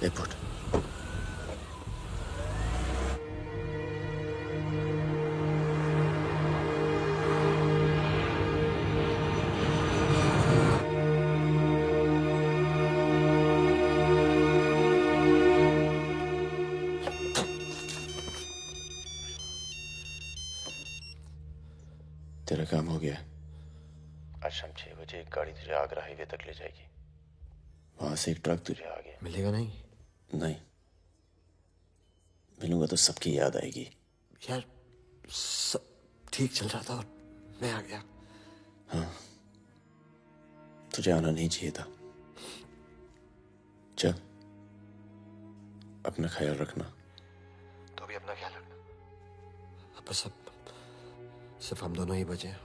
Airport. तेरा काम हो गया। आज शाम 6 बजे एक गाड़ी तुझे आगरा हाईवे तक ले जाएगी। वहां से एक ट्रक तुझे आगे मिलेगा नहीं? नहीं, मिलूंगा तो सबकी याद आएगी। यार सब ठीक चल रहा था और मैं आ गया। हाँ, तुझे आना नहीं चाहिए था। चल, अपना ख्याल रखना। तो भी अपना ख्याल रखना। अब बस सिर्फ हम दोनों ही बचे हैं।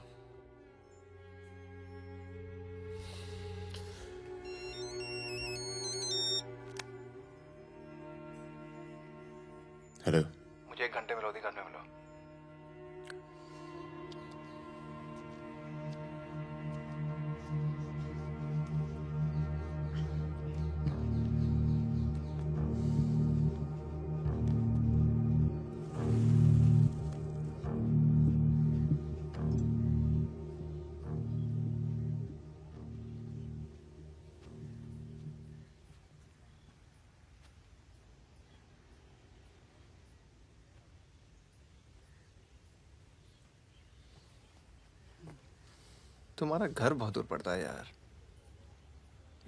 हेलो, मुझे 1 घंटे में लोधी घर में मिलो। तुम्हारा घर बहुत दूर पड़ता है यार,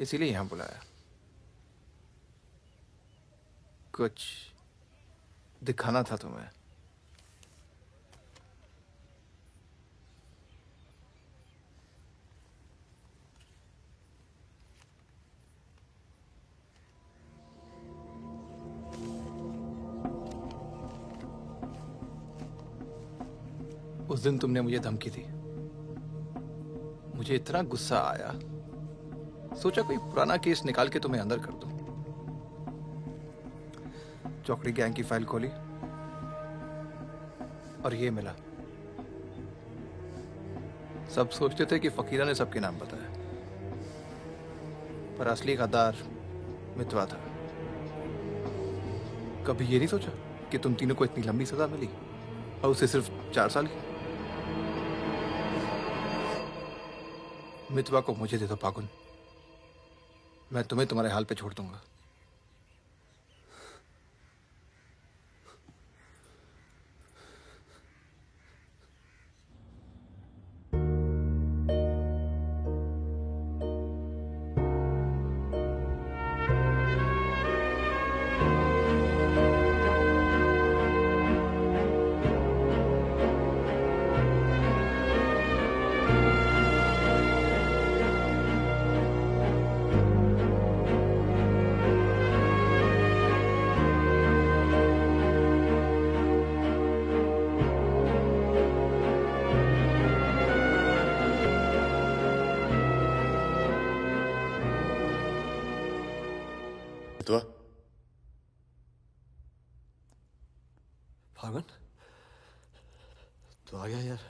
इसीलिए यहां बुलाया। कुछ दिखाना था तुम्हें। उस दिन तुमने मुझे धमकी दी, मुझे इतना गुस्सा आया, सोचा कोई पुराना केस निकाल के तुम्हें अंदर कर दूं। चौकड़ी गैंग की फाइल खोली और ये मिला। सब सोचते थे कि फकीरा ने सबके नाम बताया, पर असली गद्दार मितवा था। कभी ये नहीं सोचा कि तुम तीनों को इतनी लंबी सजा मिली और उसे सिर्फ 4 साल की। मितवा को मुझे दे दो फागुन, मैं तुम्हें तुम्हारे हाल पे छोड़ दूंगा। तो फागुन तो आ गया यार,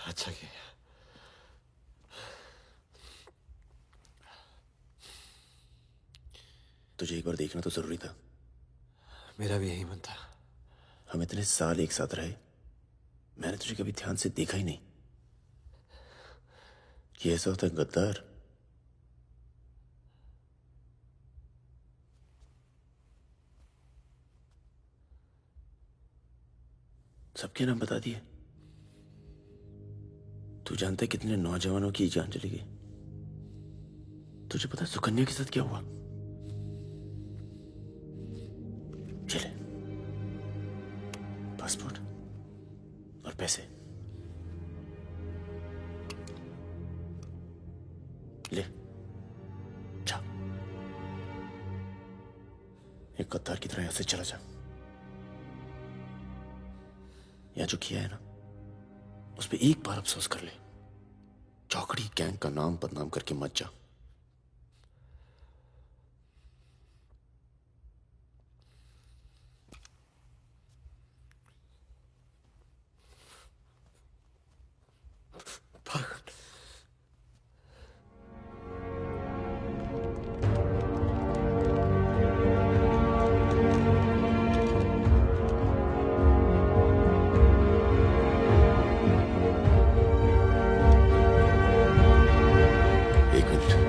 अच्छा किया। तुझे एक बार देखना तो जरूरी था। मेरा भी यही मन था। हम इतने साल एक साथ रहे, मैंने तुझे कभी ध्यान से देखा ही नहीं। ये ऐसा होता है गद्दार। सबके नाम बता दिए। तू जानता है कितने नौजवानों की जान चली गई? तुझे पता है सुकन्या के साथ क्या हुआ? चले, पासपोर्ट और पैसे ले, जा। एक गद्दार की तरह यहां से चला जा। या जो किया है ना, उस पर एक बार अफसोस कर ले। चौकड़ी गैंग का नाम बदनाम करके मत जा। एक मिनट।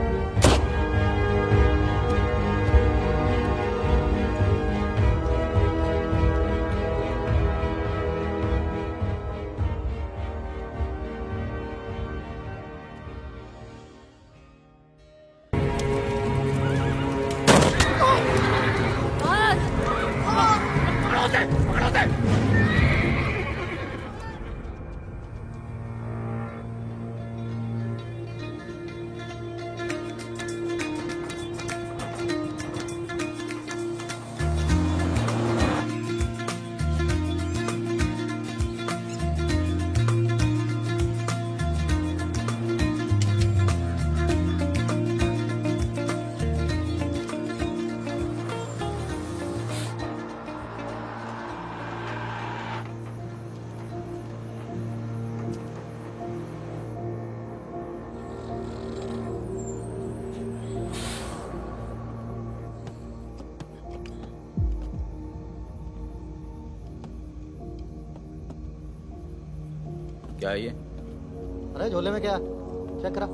क्या है ये? अरे झोले में क्या चेक करा।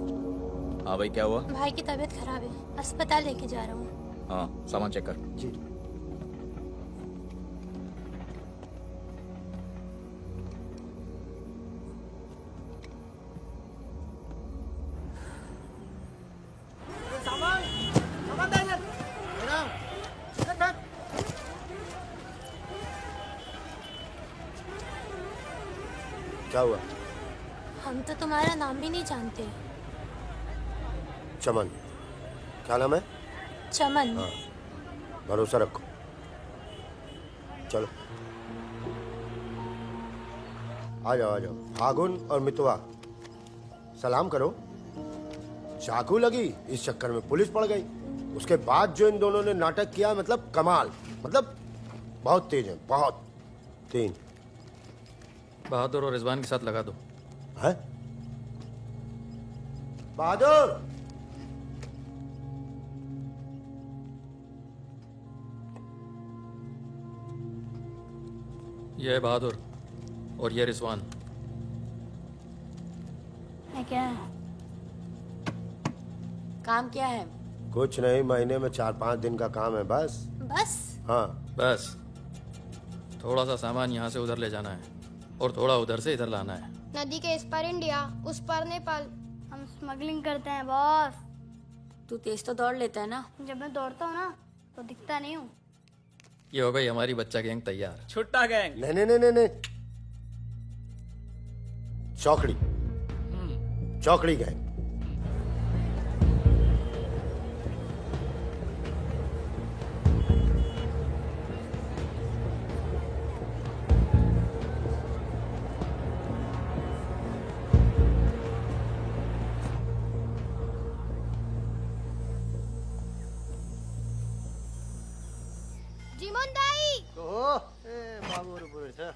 हाँ भाई, क्या हुआ? भाई की तबीयत खराब है, अस्पताल लेके जा रहा हूँ। हाँ, सामान चेक कर। जी। सामान सामान दे इधर। चेक कर। क्या हुआ? हम तो तुम्हारा नाम भी नहीं जानते। चमन। क्या नाम है? चमन। हाँ, भरोसा रखो। चलो आ जाओ आ जाओ। फागुन और मितवा सलाम करो। चाकू लगी, इस चक्कर में पुलिस पड़ गई। उसके बाद जो इन दोनों ने नाटक किया, मतलब कमाल, मतलब बहुत तेज है, बहुत। 3 बहादुर और रिजवान के साथ लगा दो। है बहादुर। ये है बहादुर और ये रिजवान। है क्या? काम क्या है? कुछ नहीं, महीने में 4-5 दिन का काम है बस। बस? हाँ, बस थोड़ा सा सामान यहाँ से उधर ले जाना है और थोड़ा उधर से इधर लाना है। नदी के इस पार इंडिया, उस पार नेपाल। हम स्मगलिंग करते हैं बॉस। तू तेज तो दौड़ लेता है ना। जब मैं दौड़ता हूँ ना तो दिखता नहीं हूँ। ये हो गई हमारी बच्चा गैंग तैयार। छुट्टा गैंग। नहीं नहीं नहीं नहीं नहीं, चौकड़ी चौकड़ी गए। जीवन दाई। बाबू पूरे से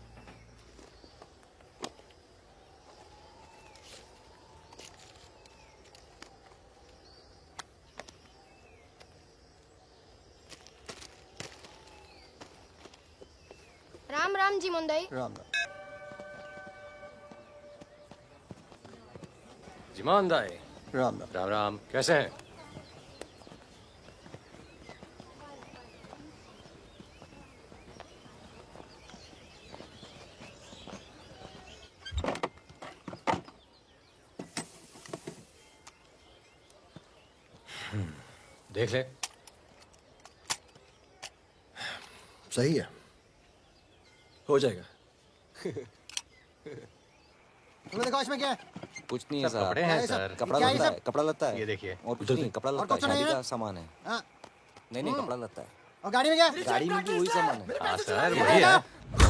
राम राम जीवन दाई। राम राम। जिमान दाई। राम राम। राम राम, कैसे हैं? देख ले। सही है, हो जाएगा। तुमने देखा इसमें क्या है? कुछ नहीं है सब सर। कपड़े क्या हैं है सब? सर। कपड़ा क्या है लत्ता सब? है, कपड़ा लत्ता है। ये देखिए। और कुछ नहीं, कपड़ा और लत्ता है, कुछ नहीं शादी है? का सामान है। हाँ, नहीं नहीं, कपड़ा लत्ता है। और गाड़ी में क्या? गाड़ी में भी वही सामान है। हाँ सर, वही है।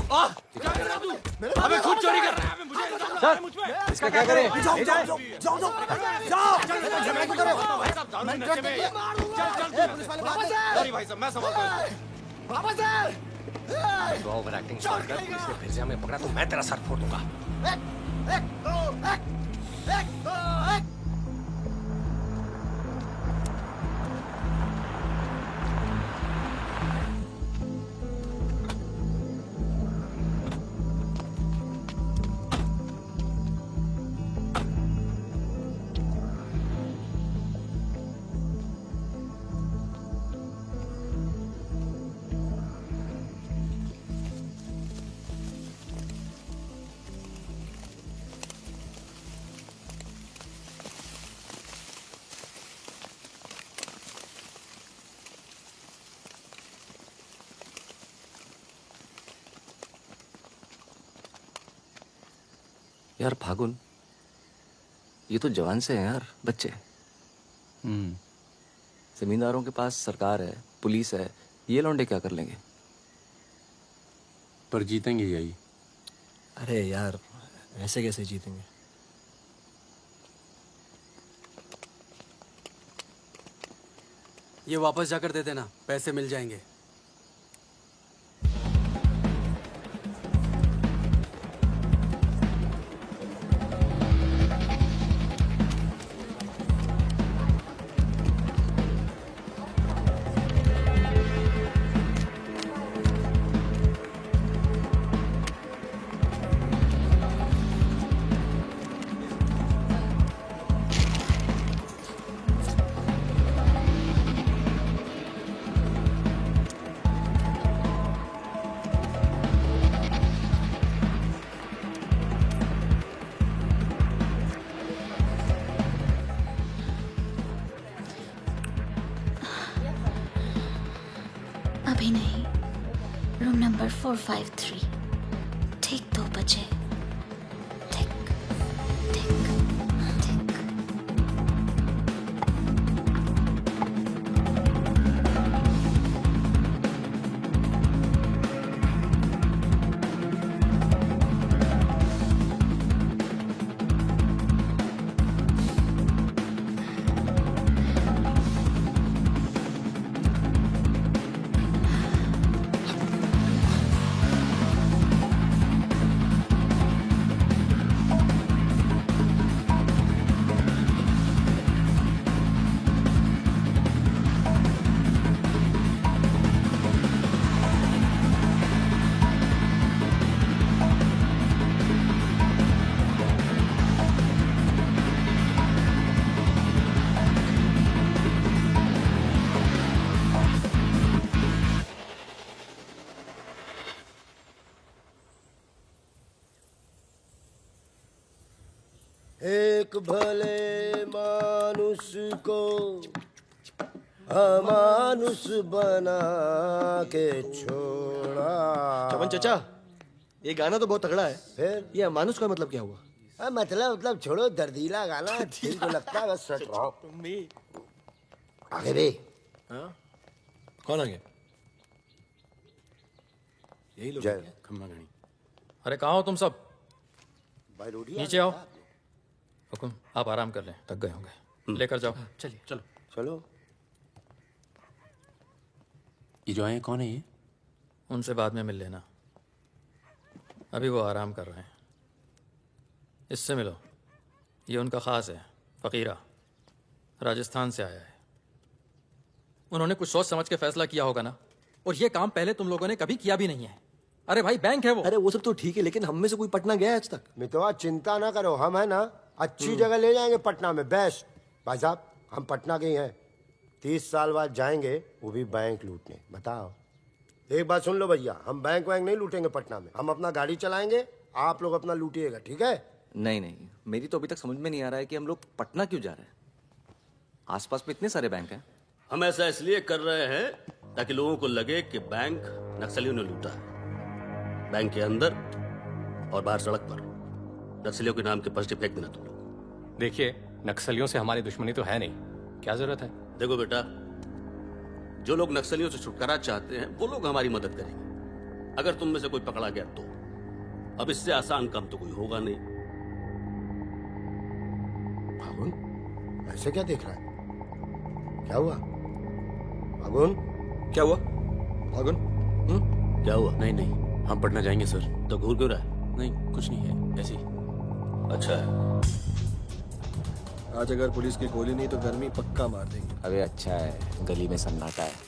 अबे खुद चोरी कर रहा है, मुझे सर इसका क्या करें? जाओ जाओ जाओ जाओ जाओ झगड़ा क्यों कर रहे हो? मैं ट्रक के लिए मार दूंगा। पुलिस वाले वापस आ। भाई साहब मैं संभालता हूं। वापस आ। तो ओवर एक्टिंग स्टार्ट कर, पुलिस ने फिर से हमें पकड़ा तो मैं तेरा सर फोड़ दूंगा। एक दो एक। यार फागुन, ये तो जवान से हैं यार, बच्चे। जमींदारों के पास सरकार है, पुलिस है, ये लौंडे क्या कर लेंगे? पर जीतेंगे यही। अरे यार, ऐसे कैसे जीतेंगे? ये वापस जाकर दे देना, पैसे मिल जाएंगे। अभी नहीं, रूम नंबर 453, ठीक 2 बजे। ठीक ठीक ठीक। एक भले मानुष को अमानुष बना के छोड़ा। चमन चचा, ये गाना तो बहुत तगड़ा है। फिर ये अमानुष का मतलब क्या हुआ? मतलब छोड़ो, दर्दीला गाना दिल को लगता है बस। सट रहो आगे भी। हाँ? कौन आ गया? यही लोग जय। खम्मा गणी। अरे कहाँ हो तुम सब? भाई रोटी नीचे आओ। हुकुम, आप आराम कर लें, थक गए होंगे। लेकर जाओ। चलिए चलो। चलो। ये जो आए कौन है ये? उनसे बाद में मिल लेना, अभी वो आराम कर रहे हैं। इससे मिलो, ये उनका खास है, फकीरा, राजस्थान से आया है। उन्होंने कुछ सोच समझ के फैसला किया होगा ना, और ये काम पहले तुम लोगों ने कभी किया भी नहीं है। अरे भाई, बैंक है वो। अरे वो सब तो ठीक है, लेकिन हम में से कोई पटना गया है आज तक? मितवा चिंता ना करो, हम है ना अच्छी जगह ले जाएंगे पटना में, बेस्ट। भाई साहब, हम पटना के ही हैं, 30 साल बाद जाएंगे, वो भी बैंक लूटने। बताओ, एक बात सुन लो भैया, हम बैंक वैंक नहीं लूटेंगे पटना में। हम अपना गाड़ी चलाएंगे, आप लोग अपना लूटिएगा, ठीक है? नहीं नहीं, मेरी तो अभी तक समझ में नहीं आ रहा है कि हम लोग पटना क्यों जा रहे हैं। आसपास में इतने सारे बैंक हैं। हम ऐसा इसलिए कर रहे हैं ताकि लोगों को लगे कि बैंक नक्सलियों ने लूटा है। बैंक के अंदर और बाहर सड़क पर नक्सलियों के नाम के पर्चे फेंक देना तुम लोग। देखिए, नक्सलियों से हमारी दुश्मनी तो है नहीं, क्या जरूरत है? देखो बेटा, जो लोग नक्सलियों से छुटकारा चाहते हैं वो लोग हमारी मदद करेंगे, अगर तुम में से कोई पकड़ा गया तो। अब इससे आसान काम तो कोई होगा नहीं। फागुन, ऐसे क्या देख रहा है? क्या हुआ फागुन? क्या हुआ फागुन? क्या हुआ? नहीं नहीं, हम पटना जाएंगे सर। तो घूर क्यों रहा है? नहीं कुछ नहीं है, ऐसे ही। अच्छा है। आज अगर पुलिस की गोली नहीं तो गर्मी पक्का मार देंगे। अबे अच्छा है, गली में सन्नाटा है।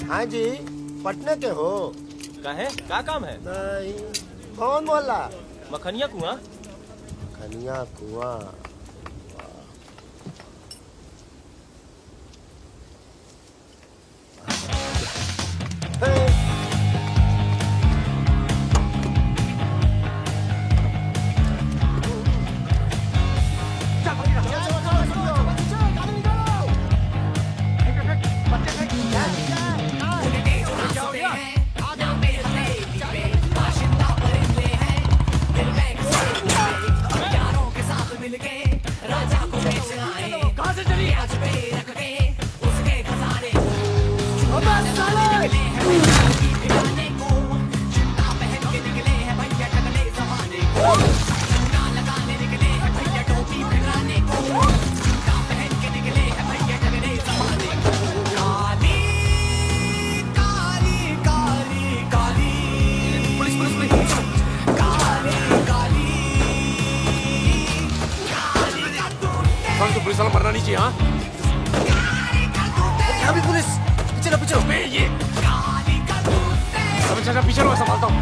हाँ जी, पटना के हो? का है? क्या काम है? नहीं, कौन मोहल्ला? मखनिया कुआं। खनिया कुआं। तो पुलिस वाला मरना नहीं चाहिए। हाँ क्या भी पुलिस? पीछे रहो, पीछे रहो। ये अब चाचा पीछे रहो, संभालता हूँ।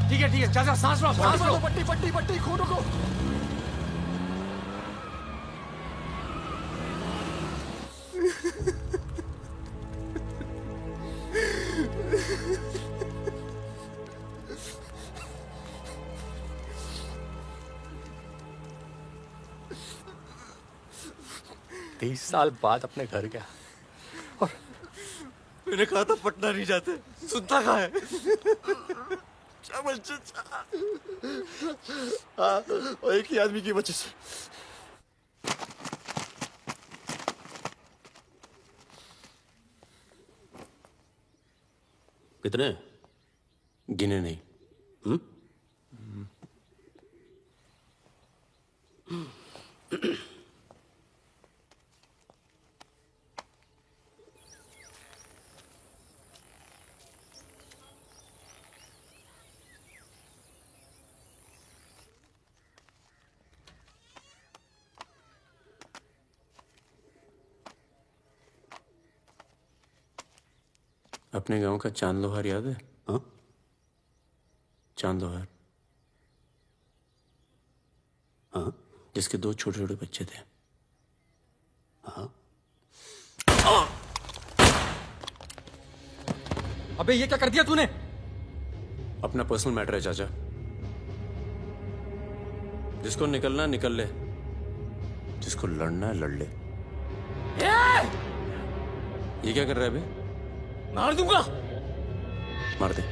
ठीक है चाचा, सांस लो, सांस लो। पट्टी पट्टी पट्टी, खून को। तीस साल बाद अपने घर गया और मैंने कहा था पटना नहीं जाते, सुनता कहाँ है? और एक ही आदमी की वजह से। कितने? गिने नहीं। अपने गांव का चांद लोहार याद है? हाँ? चांद लोहार, हाँ? जिसके 2 छोटे छोटे बच्चे थे। हाँ? अबे ये क्या कर दिया तूने? अपना पर्सनल मैटर है चाचा, जिसको निकलना निकल ले, जिसको लड़ना है लड़ ले। ये क्या कर रहा है बे? मार दूंगा। मार दे।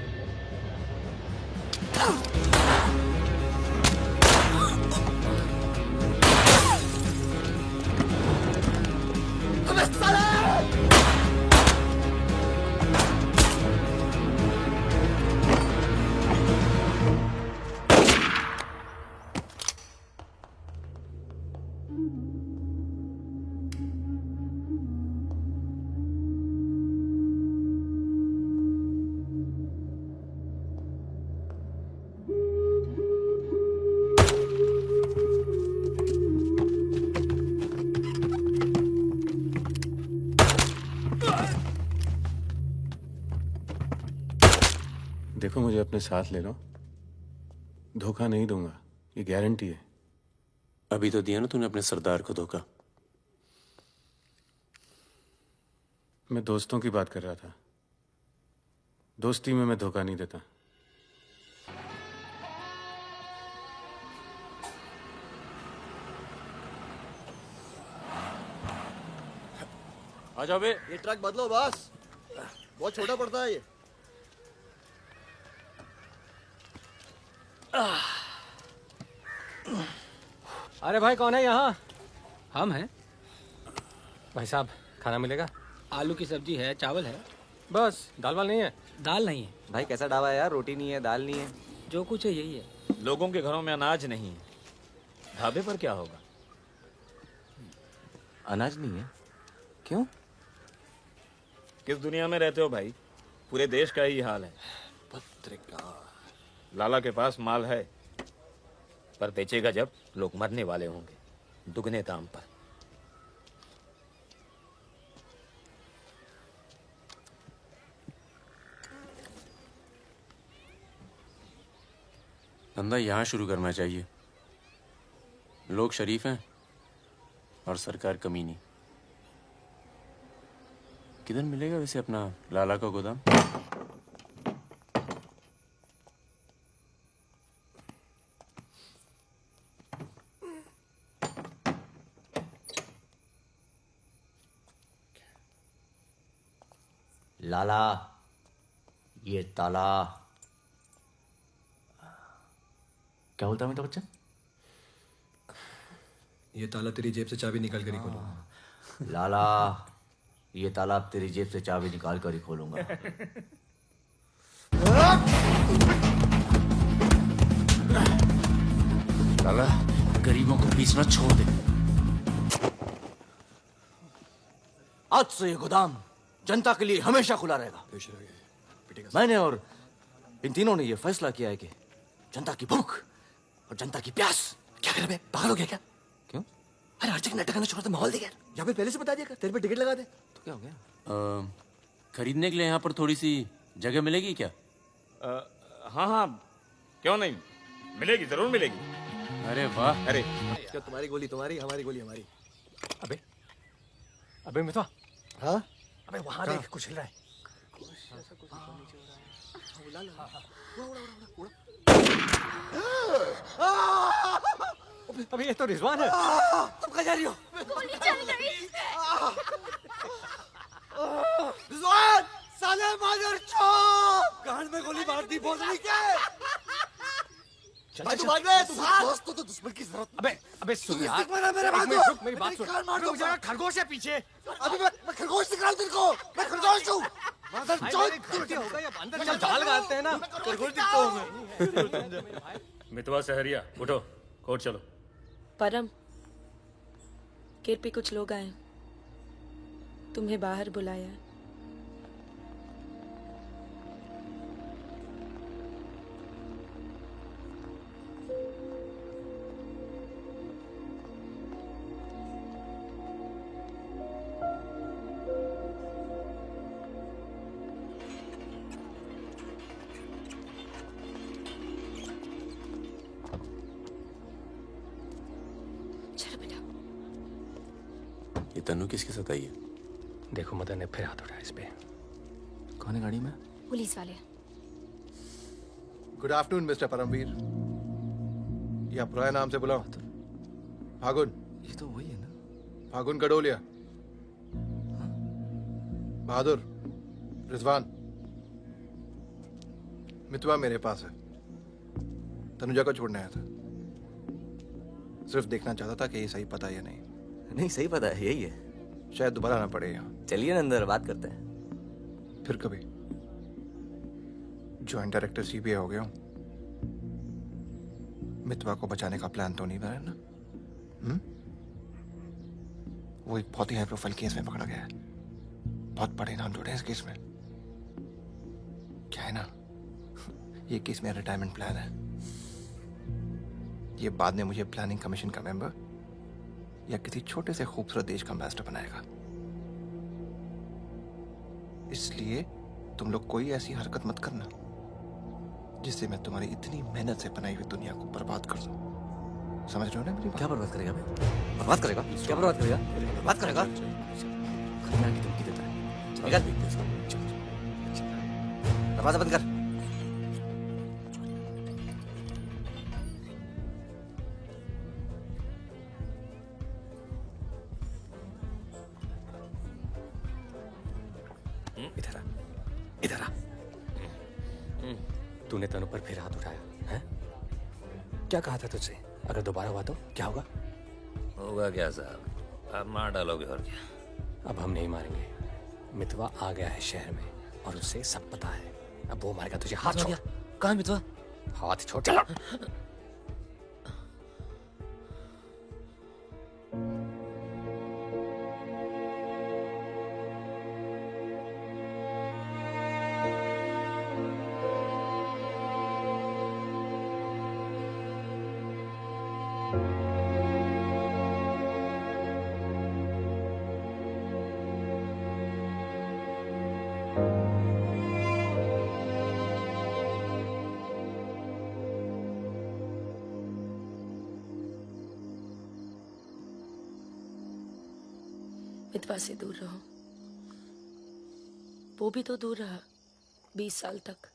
देखो मुझे अपने साथ ले लो, धोखा नहीं दूंगा, ये गारंटी है। अभी तो दिया ना तूने अपने सरदार को धोखा। मैं दोस्तों की बात कर रहा था, दोस्ती में मैं धोखा नहीं देता। आ जाओ बे। ये ट्रक बदलो बॉस, बहुत छोटा पड़ता है ये। अरे भाई कौन है यहाँ? हम हैं। भाई साहब खाना मिलेगा? आलू की सब्जी है, चावल है। बस दाल वाल नहीं है? दाल नहीं है। भाई कैसा ढाबा है यार, रोटी नहीं है, दाल नहीं है। जो कुछ है यही है। लोगों के घरों में अनाज नहीं है, ढाबे पर क्या होगा? अनाज नहीं है? क्यों? किस दुनिया में रहते हो भाई? पूरे देश का ही हाल है। पत्रिका। लाला के पास माल है, पर बेचेगा जब लोग मरने वाले होंगे, दुगने दाम पर। धंधा यहाँ शुरू करना चाहिए। लोग शरीफ हैं और सरकार कमीनी। किधर मिलेगा वैसे अपना लाला का गोदाम? लाला, ये ताला। क्या बोलता है अमिताभ बच्चन? ये ताला तेरी जेब से चाबी निकाल कर ही खोलूंगा। लाला, ये ताला अब तेरी जेब से चाबी निकाल कर ही खोलूंगा। लाला, गरीबों को बीच में छोड़ दे। आज से ये गोदाम जनता के लिए हमेशा खुला रहेगा। मैंने और इन तीनों ने ये फैसला किया है कि जनता की भूख और जनता की प्यास। क्या कर बे, पागल हो गया क्या? क्यों? अरे हर जगह नाटक छोड़ दे, माहौल दे यार। यहाँ पे पहले से बता दिया कर, तेरे पे टिकट लगा दे। तो क्या हो गया? खरीदने के लिए यहाँ पर थोड़ी सी जगह मिलेगी क्या? हाँ हाँ, क्यों नहीं, मिलेगी, जरूर मिलेगी। अरे वाह। अरे क्या तुम्हारी गोली तुम्हारी, हमारी गोली हमारी। अबे अबे मितवा, हाँ अबे वहां देख, कुछ हिल रहा है। अबे ये तो रिजवान है। तुम कहाँ जा रही हो? गोली चल गई। रिजवान, साले मादरचोद! गांड में गोली मार दी, बोल रही क्या? भाई तू भाग ले, तू भाग। दोस्त तो दुश्मन की जरूरत। अबे सुन यार, मेरे बात रुक, मेरी बात सुन। सुन। खरगोश है पीछे। अभी मैं खरगोश दिख रहा हूँ तेरे को। मैं खरगोश हूँ। अंदर चल, जाल गाड़ते हैं ना, खरगोश दिखता हूँ मैं। मितवा सहरिया, उठो, कोर्ट चलो। परम, केरपी कुछ लोग आए, तुम्हें बाहर बुलाया। तन्नू किसके साथ आई है? देखो मदन ने फिर हाथ उठाया इस पे। कौन है गाड़ी में? पुलिस वाले। Good afternoon mister Paramvir. या पुराने नाम से बुलाओ। फागुन। ये तो वही है ना? फागुन गडोलिया। बहादुर, रिजवान। मितवा मेरे पास है। तनुजा को छोड़ने आया था। सिर्फ देखना चाहता था कि ये सही पता है या नहीं। नहीं, सही पता है, यही है। शायद दोबारा आना पड़े यहाँ। चलिए ना अंदर बात करते हैं। फिर कभी। जॉइंट डायरेक्टर सीबीआई हो गया हूँ। मितवा को बचाने का प्लान तो नहीं बना ना? वो एक बहुत ही हाई प्रोफाइल केस में पकड़ा गया है। बहुत बड़े नाम जुड़े हैं इस केस में। क्या है ना, ये केस मेरा रिटायरमेंट प्लान है। ये बाद में मुझे प्लानिंग कमीशन का मेंबर या किसी छोटे से खूबसूरत देश का एम्बेसडर बनाएगा। इसलिए तुम लोग कोई ऐसी हरकत मत करना जिससे मैं तुम्हारी इतनी मेहनत से बनाई हुई दुनिया को बर्बाद कर दूं। समझ रहे हो ना मेरी बात? क्या बर्बाद करेगा बे? बर्बाद करेगा? क्या बर्बाद करेगा? बर्बाद करेगा? खतरनाक की धमकी देता है। निकल। दरवाजा बंद कर। इधर आ, इधर आ। तूने तनु पर फिर हाथ उठाया है? क्या कहा था तुझसे? अगर दोबारा हुआ तो क्या होगा? होगा क्या साहब, आप मार डालोगे और क्या? अब हम नहीं मारेंगे। मितवा आ गया है शहर में और उसे सब पता है। अब वो मारेगा तुझे। हाथ छोड़। कहाँ मितवा? हाथ छोड़। चलो। मितवा से दूर रहो। वो भी तो दूर रहा 20 साल तक।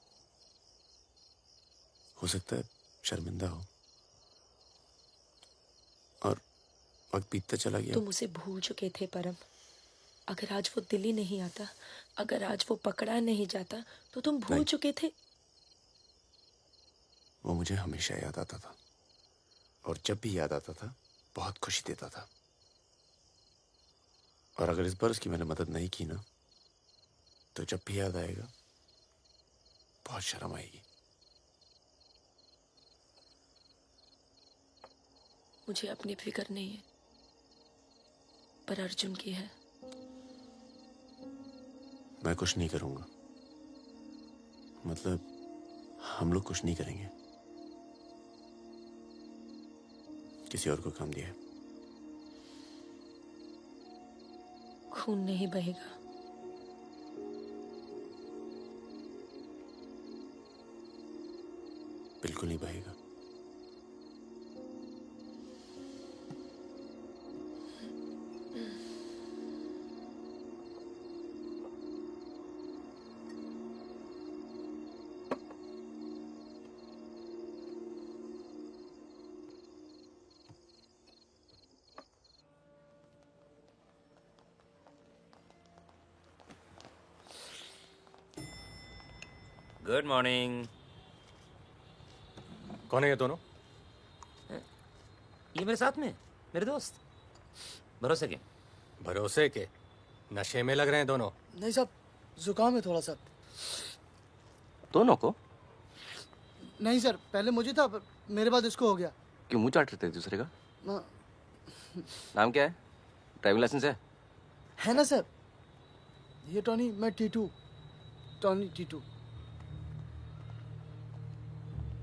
हो सकता है शर्मिंदा हो और वक्त बीतता चला गया। तुम उसे भूल चुके थे परम। अगर आज वो दिल्ली नहीं आता, अगर आज वो पकड़ा नहीं जाता, तो तुम भूल चुके थे। वो मुझे हमेशा याद आता था और जब भी याद आता था बहुत खुशी देता था। और अगर इस बार उसकी मैंने मदद नहीं की ना, तो जब भी याद आएगा बहुत शर्म आएगी। मुझे अपनी फिक्र नहीं है, पर अर्जुन की है। मैं कुछ नहीं करूंगा, मतलब हम लोग कुछ नहीं करेंगे। किसी और को काम दिया है। खून नहीं बहेगा। बिल्कुल नहीं बहेगा। Good morning. कौन है ये दोनों? ये मेरे साथ में मेरे दोस्त। भरोसे के? भरोसे के? नशे में लग रहे हैं दोनों। नहीं साहब, जुकाम है थोड़ा सा। दोनों को? नहीं सर, पहले मुझे था पर मेरे बाद इसको हो गया। क्यों मुंह चाट रहे थे एक दूसरे का? नाम क्या है? ड्राइविंग लाइसेंस है ना सर? ये टॉनी, मैं टीटू। टॉनी टीटू।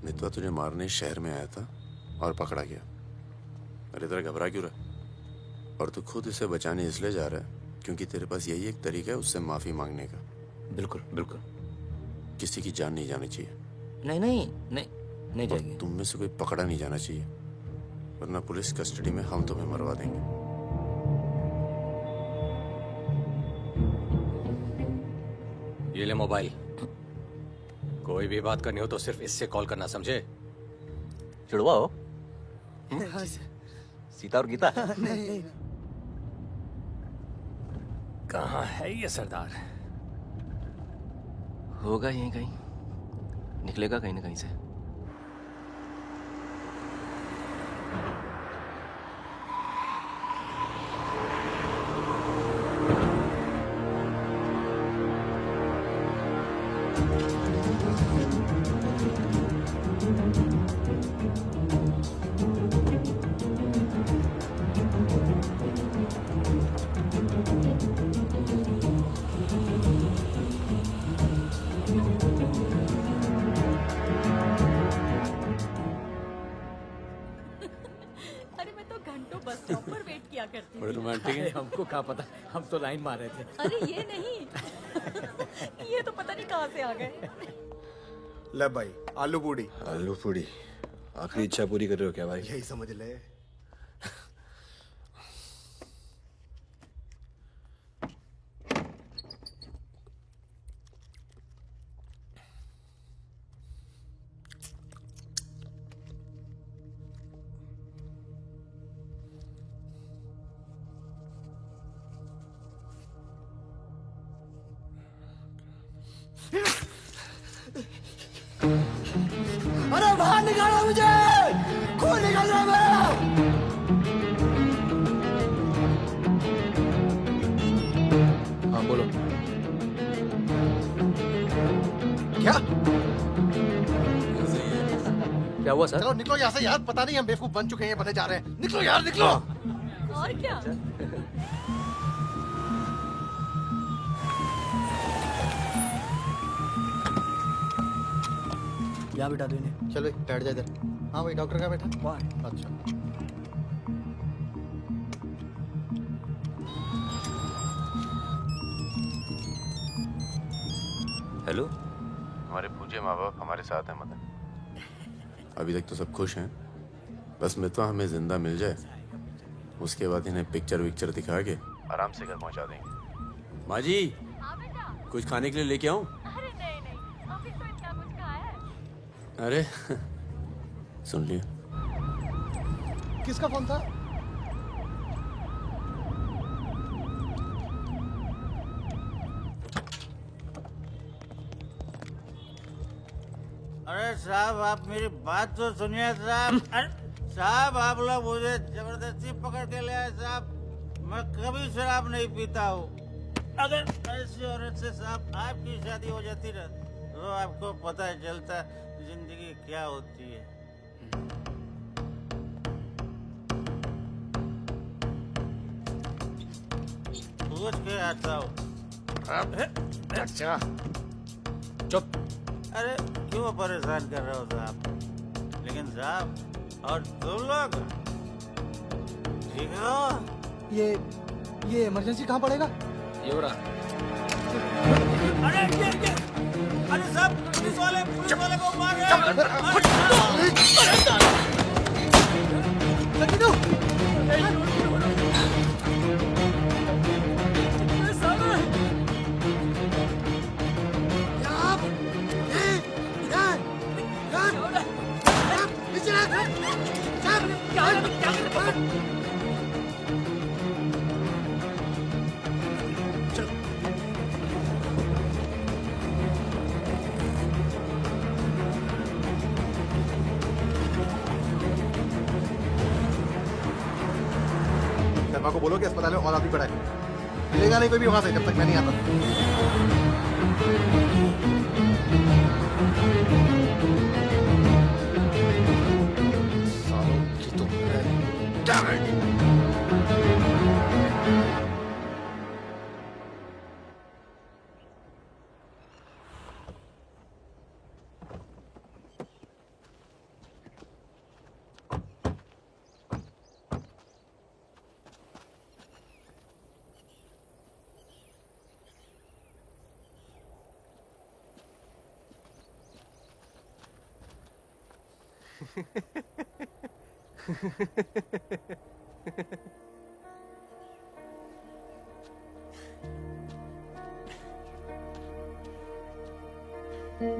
मितवा तुझे मारने शहर में आया था और पकड़ा गया। अरे तेरा घबरा क्यों रहा? और तू खुद इसे बचाने इसलिए जा रहा है क्योंकि तेरे पास यही एक तरीका है उससे माफी मांगने का। बिल्कुल बिल्कुल। किसी की जान नहीं जानी चाहिए। नहीं नहीं नहीं नहीं जाएगी। तुम में से कोई पकड़ा नहीं जाना चाहिए, वरना पुलिस कस्टडी में हम तुम्हें मरवा देंगे। ये ले मोबाइल। कोई भी बात करनी हो तो सिर्फ इससे कॉल करना, समझे? जुड़वा हो? सीता और गीता? नहीं। कहाँ है ये सरदार? होगा यहीं कहीं, निकलेगा कहीं ना कहीं से। अरे मैं तो घंटों बस स्टॉप पर वेट किया करती बड़े थी। रोमांटिक है। हमको क्या पता, हम तो लाइन मार रहे थे। अरे ये नहीं ये तो पता नहीं कहाँ से आ गए। ले भाई, आलू पूड़ी। आलू पूड़ी आखिरी इच्छा पूरी कर रहे हो क्या भाई? यही समझ ले। अरे बाहर निकालो मुझे, खून निकल रहा है मेरा। हाँ बोलो। क्या? क्या हुआ सर? चलो निकलो यहाँ से यार, पता नहीं हम बेवकूफ बन चुके हैं, बने जा रहे हैं। निकलो यार, निकलो। और क्या? यहाँ बिठा दो इन्हें। चलो बैठ जा इधर। हाँ भाई, डॉक्टर का बैठा। वहाँ अच्छा। हेलो। हमारे पूज्य माँ बाप हमारे साथ हैं मदन। अभी तक तो सब खुश हैं, बस मितवा हमें जिंदा मिल जाए, उसके बाद इन्हें पिक्चर विक्चर दिखा के आराम से घर पहुंचा देंगे। माँ जी, कुछ खाने के लिए लेके आऊं? अरे नहीं नहीं, ऑफिस में क्या कुछ खाया है? अरे सुन लिया। किसका फोन था? अरे साहब, आप मेरी बात तो सुनिए साहब। अरे साहब, आप लोग मुझे जबरदस्ती पकड़ के ले आए साहब। मैं कभी शराब नहीं पीता हूँ। अगर ऐसी औरत से साहब आपकी शादी हो जाती ना, तो आपको पता चलता जिंदगी क्या होती है। पूछ के आता हूँ। अच्छा, चुप। अरे क्यों परेशान कर रहे हो साहब? लेकिन साहब, और तुम लोग ठीक हो? ये इमरजेंसी कहाँ पड़ेगा? ये हो रहा। अरे साहब, पुलिस वाले को मार शर्मा को बोलो कि अस्पताल में और आदमी पड़ा है। मिलेगा नहीं कोई भी वहां से जब तक मैं नहीं आता। सालों की तो Damn it! काटना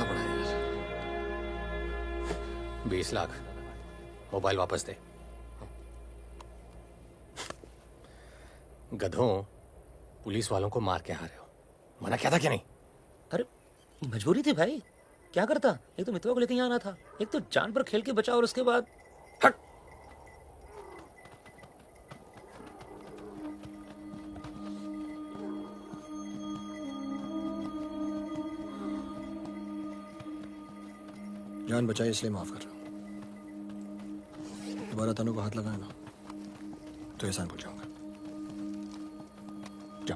पड़ा यार। 20 लाख मोबाइल वापस दे। गधों, पुलिस वालों को मार के आ रहे हो, मना क्या था क्या नहीं? अरे मजबूरी थी भाई, क्या करता। एक तो मितवा को लेके यहाँ आना था, एक तो जान पर खेल के बचा, और उसके बाद हट। जान बचाई इसलिए माफ कर रहा हूं। दोबारा तनु को हाथ लगाया ना तो एहसान भूल जाऊंगा। जा।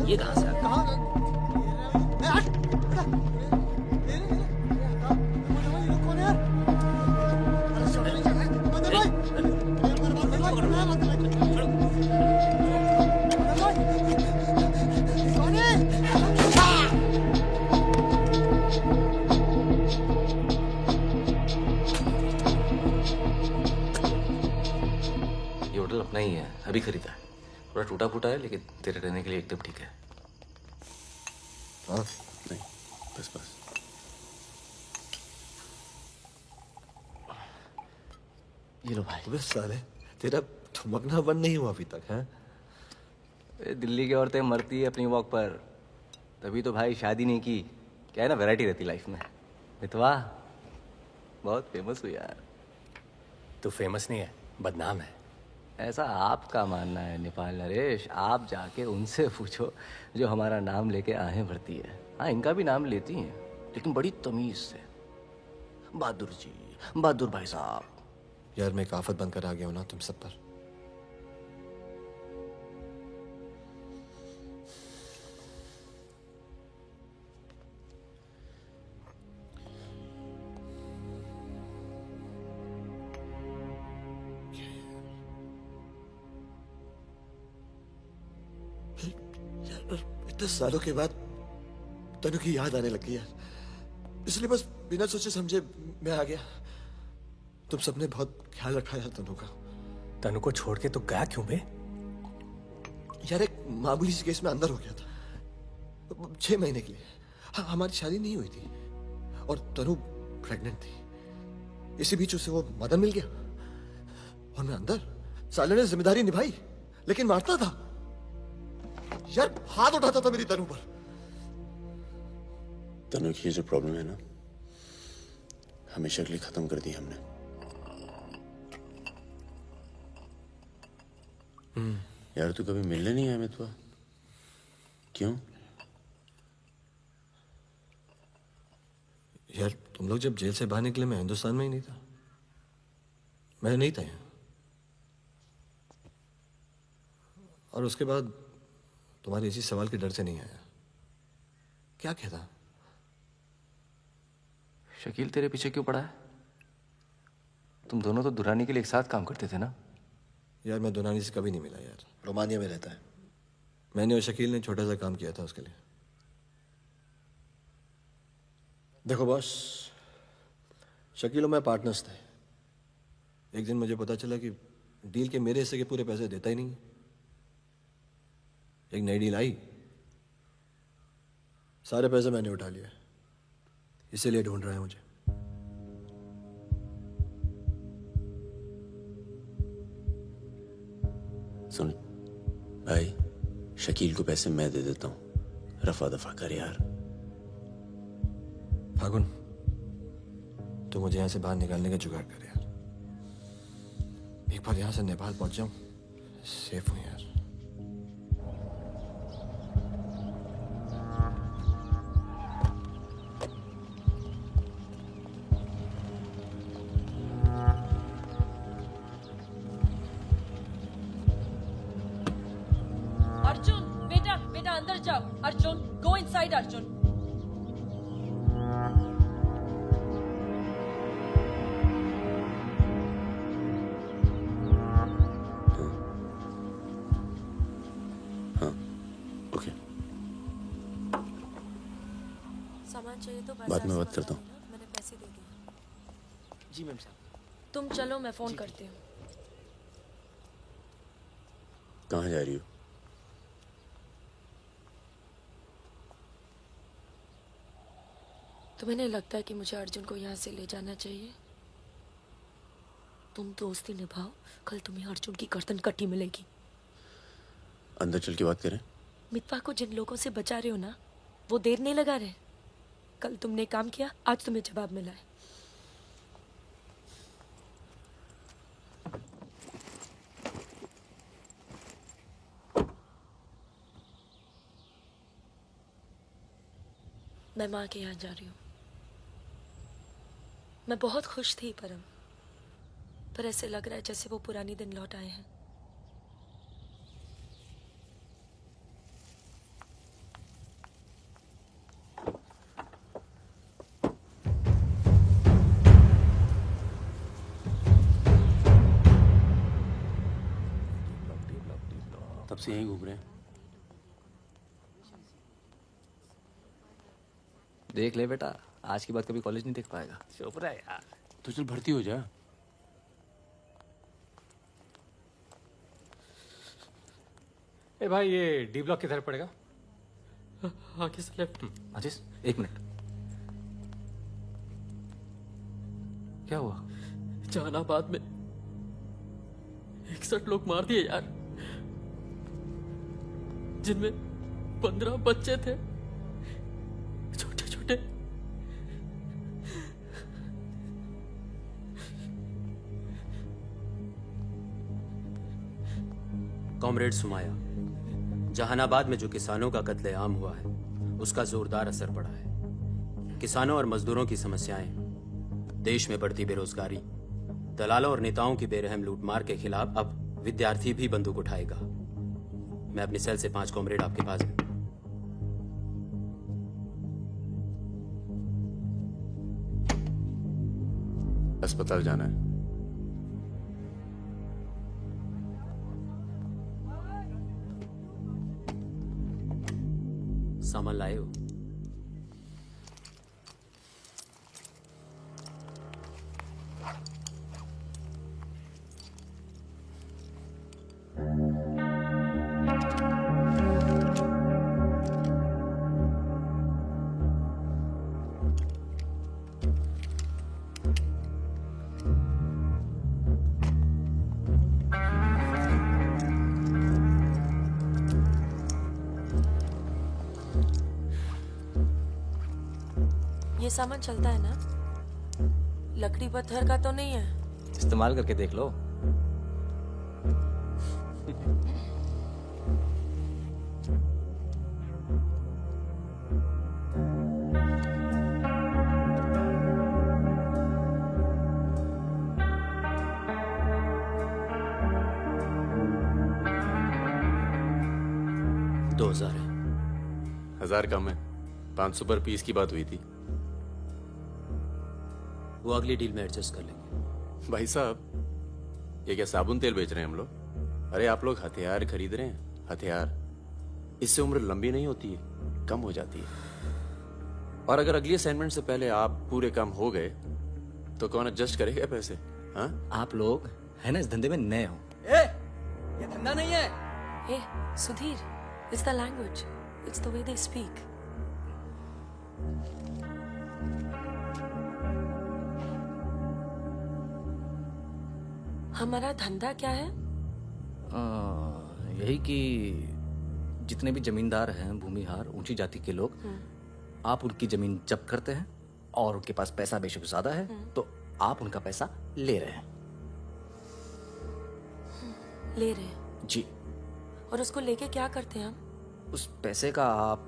ये कहाँ से आ गया? ये होटल अपना ही है, अभी खरीदा है। थोड़ा टूटा फूटा है लेकिन तेरे रहने के लिए एकदम ठीक है। हाँ नहीं, बस बस। ये लो भाई। अबे साले, तेरा ठुमकना बंद नहीं हुआ अभी तक है? दिल्ली की औरतें मरती है अपनी वॉक पर, तभी तो भाई शादी नहीं की। क्या है ना, वैरायटी रहती लाइफ में। मितवा बहुत फेमस हुई यार। तू फेमस नहीं है, बदनाम है। ऐसा आपका मानना है नेपाल नरेश। आप जाके उनसे पूछो जो हमारा नाम लेके आहें भरती है। हाँ, इनका भी नाम लेती हैं लेकिन बड़ी तमीज से। बहादुर जी, बहादुर भाई साहब। यार मैं एक आफत बनकर आ गया हूं ना तुम सब पर। इतने सालों के बाद तनु की याद आने लगी यार, इसलिए बस बिना सोचे समझे मैं आ गया। तुम सबने बहुत ख्याल रखा यार तनु का। तनु को छोड़ के तो गया क्यों बे? यार एक मामूली सी केस में अंदर हो गया था 6 महीने के लिए। हाँ, हमारी शादी नहीं हुई थी और तनु प्रेग्नेंट थी। इसी बीच उसे वो मदन मिल गया और मैं अंदर। साले ने जिम्मेदारी निभाई लेकिन मारता था यार, हाथ उठाता था मेरी तनु पर। तनु की ये जो प्रॉब्लम है ना, हमेशा के लिए खत्म कर दी हमने। यार तू कभी मिलने नहीं आया मितवा? क्यों? यार तुम लोग जब जेल से बाहर निकले मैं हिंदुस्तान में ही नहीं था। मैं नहीं था यहाँ। और उसके बाद तुम्हारे इसी सवाल के डर से नहीं आया। क्या कहता? शकील तेरे पीछे क्यों पड़ा है? तुम दोनों तो दुरानी के लिए एक साथ काम करते थे ना? यार मैं दुरानी से कभी नहीं मिला यार, रोमानिया में रहता है। मैंने और शकील ने छोटा सा काम किया था उसके लिए। देखो बॉस, शकील और मैं पार्टनर्स थे। एक दिन मुझे पता चला कि डील के मेरे हिस्से के पूरे पैसे देता ही नहीं। एक नई डील आई, सारे पैसे मैंने उठा लिए, इसीलिए ढूंढ रहा है मुझे। सुन भाई, शकील को पैसे मैं दे देता हूं, रफा दफा कर यार। फागुन, तो मुझे यहां से बाहर निकालने का जुगाड़ कर यार। एक बार यहां से नेपाल पहुंच जाऊं, सेफ हूं यार। अंदर जाओ। Arjun, go inside Arjun. Okay, सामान चाहिए तो बाद में बात करता हूँ। मैंने पैसे दे दिए। जी मैम साहब। तुम चलो, मैं फोन करती हूँ। कहाँ जा रही हो? तुम्हें नहीं लगता है कि मुझे अर्जुन को यहाँ से ले जाना चाहिए? तुम दोस्ती निभाओ, कल तुम्हें अर्जुन की गर्दन कटी मिलेगी। अंदर चल के बात करें। मितवा को जिन लोगों से बचा रहे हो ना, वो देर नहीं लगा रहे। कल तुमने काम किया, आज तुम्हें जवाब मिला है। मैं माँ के यहाँ जा रही हूँ। मैं बहुत खुश थी परम, पर ऐसे लग रहा है जैसे वो पुराने दिन लौट आए हैं। तब से यहीं घूम रहे हैं। देख ले बेटा, आज के बाद कभी कॉलेज नहीं देख पाएगा। चुप रहा यार। तो चल भर्ती हो जा। ए भाई, ये डी ब्लॉक किधर पड़ेगा? आगे से लेफ्ट। अजीज, एक मिनट। क्या हुआ? जहानाबाद में 61 लोग मार दिए यार, जिनमें 15 बच्चे थे, छोटे छोटे। कॉमरेड सुमाया, जहानाबाद में जो किसानों का कत्लेआम हुआ है उसका जोरदार असर पड़ा है। किसानों और मजदूरों की समस्याएं, देश में बढ़ती बेरोजगारी, दलालों और नेताओं की बेरहम लूटमार के खिलाफ अब विद्यार्थी भी बंदूक उठाएगा। मैं अपनी सेल से 5 कॉमरेड आपके पास हूं। अस्पताल जाना है। सामान लाए हो? ये सामान चलता है ना? लकड़ी पत्थर का तो नहीं है? इस्तेमाल करके देख लो। $2000 है। 1000 कम है। 500 पर पीस की बात हुई थी। वो अगली डील में एडजस्ट कर लेंगे। भाई साहब, ये क्या साबुन तेल बेच रहे हैं हम लोग? अरे आप लोग हथियार खरीद रहे हैं। हथियार, इससे उम्र लंबी नहीं होती है, कम हो जाती है। और अगर अगली असाइनमेंट से पहले आप पूरे काम हो गए तो कौन एडजस्ट करेगा पैसे? हाँ, आप लोग है ना इस धंधे में नए हो। ये धंधा नहीं है। Hey, Sudhir, it's the language. It's the way they speak. हमारा धंधा क्या है? यही कि जितने भी जमींदार हैं, भूमिहार, ऊंची जाति के लोग, आप उनकी जमीन जब्त करते हैं और उनके पास पैसा बेशक ज्यादा है तो आप उनका पैसा ले रहे हैं। ले रहे हैं? जी। और उसको लेके क्या करते हैं हम? उस पैसे का आप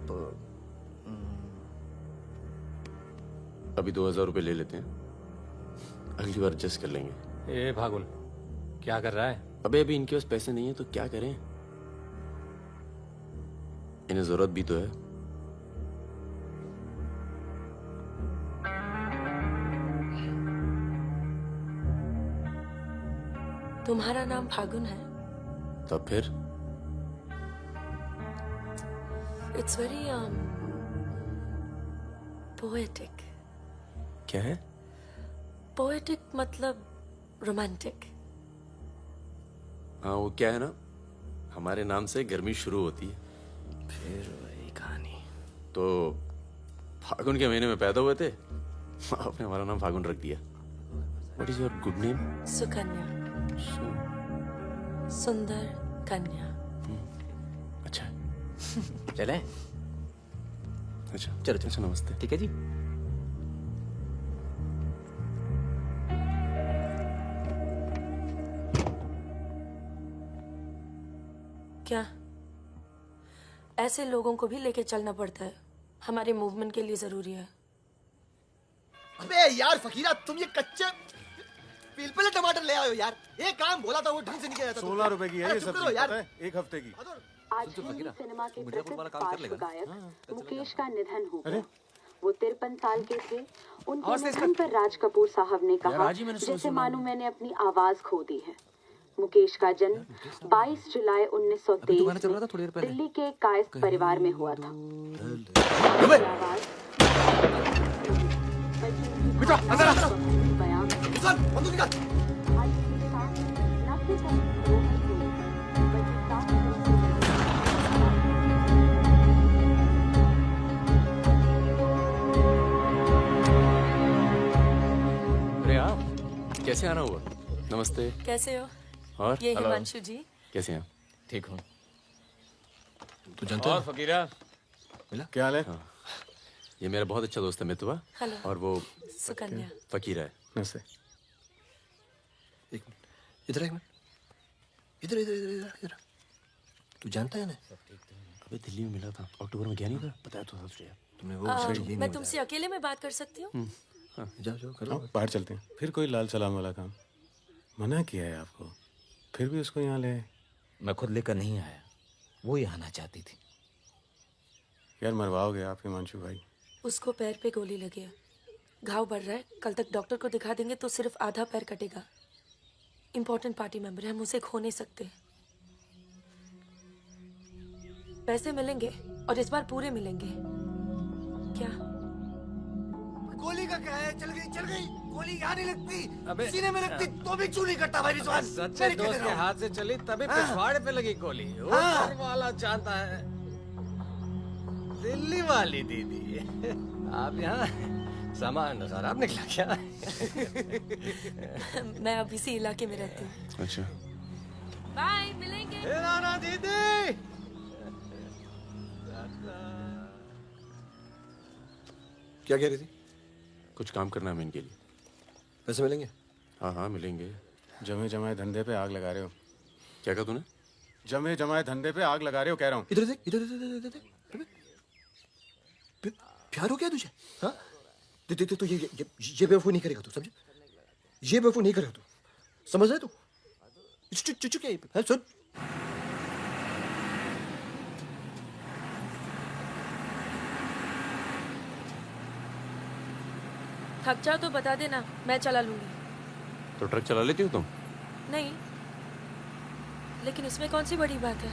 अभी 2000 रुपये ले लेते हैं, अगली बार एडजस्ट कर लेंगे। ए भागुन, क्या कर रहा है? अबे अभी इनके पास पैसे नहीं है तो क्या करें? इन्हें जरूरत भी तो है। तुम्हारा नाम फागुन है? तब फिर इट्स वेरी पोएटिक। क्या है? पोएटिक मतलब रोमांटिक। हाँ, वो क्या है ना, हमारे नाम से गर्मी शुरू होती है। फिर वही कहानी। तो फागुन के महीने में पैदा हुए थे, आपने हमारा नाम फागुन रख दिया। What is your good name? Sukanya. सुंदर कन्या। अच्छा। चलें? अच्छा चलो अच्छा, नमस्ते। ठीक है जी। क्या ऐसे लोगों को भी लेके चलना पड़ता है? हमारे मूवमेंट के लिए जरूरी है। अबे यार फकीरा, तुम ये कच्चे पिलपिले टमाटर ले आयो यार। एक काम बोला था वो ढंग से नहीं किया जाता। 16 रुपए की है ये सब्जी, यार। पता है? एक हफ्ते की। आज हिंदी सिनेमा के प्रसिद्ध गायक मुकेश का निधन हो गया। वो 53 साल के थे। उनके निधन पर राज कपूर साहब ने कहा, जैसे मानो मैंने अपनी आवाज खो दी है। मुकेश का जन्म 22 जुलाई 1923 में दिल्ली के कायस्थ परिवार में हुआ था। अरे आप कैसे आना हुआ? नमस्ते। कैसे हो? और ये हिमांशु जी। कैसे हैं? ठीक हूँ। तू जानता और फकीरा मिला? क्या हाल है? हाँ। ये मेरा बहुत अच्छा दोस्त है मितवा। हेलो। और वो सुकन्या। फकीरा है। नमस्ते। एक मिनट, इधर एक मिनट। इधर इधर इधर इधर इधर। तू जानता है ना? अबे दिल्ली में मिला था, अक्टूबर में गया नहीं था, बताया तो था तुझे। तुमने वो मैं तुमसे अकेले में बात कर सकती हूँ? जाओ जाओ करो। बाहर चलते हैं। फिर कोई लाल सलाम वाला काम? मना किया है आपको, फिर भी उसको यहाँ ले। मैं खुद लेकर नहीं आया, वो ही आना चाहती थी। यार मरवाओगे आप हिमांशु भाई। उसको पैर पे गोली लगी है, घाव बढ़ रहा है। कल तक डॉक्टर को दिखा देंगे तो सिर्फ आधा पैर कटेगा। इम्पोर्टेंट पार्टी मेंबर है, हम उसे खो नहीं सकते। पैसे मिलेंगे और इस बार पूरे मिलेंगे। क्या गोली का क्या है? चल गई। गोली यहाँ नहीं लगती, सीने में लगती तो भी चू नहीं करता भाई रिजवान। सच्चे दोस्त के हाथ से चली तभी पिछवाड़े पे लगी गोली। ऊपर वाला जानता है। दिल्ली वाली दीदी, आप यहाँ सामान खराब निकला क्या? मैं अब इसी इलाके में रहती हूँ। अच्छा। बाय, मिलेंगे। ना दीदी। क्या कह रही थी? कुछ काम करना है मैं इनके लिए। पैसे मिलेंगे? हाँ हाँ मिलेंगे। जमे जमाए धंधे पे आग लगा रहे हो। क्या कहा तूने? जमे जमाए धंधे पे आग लगा रहे हो कह रहा हूँ। इधर देख, इधर इधर प्यार हो गया तुझे? हाँ तो ये बेवकूफ नहीं करेगा तू, समझे? ये बेवकूफ नहीं करेगा तू, समझ रहे तू? चुप है। सुन, थक जाओ तो बता देना, मैं चला लूंगी। तो ट्रक चला लेती हो तुम? नहीं, लेकिन इसमें कौन सी बड़ी बात है?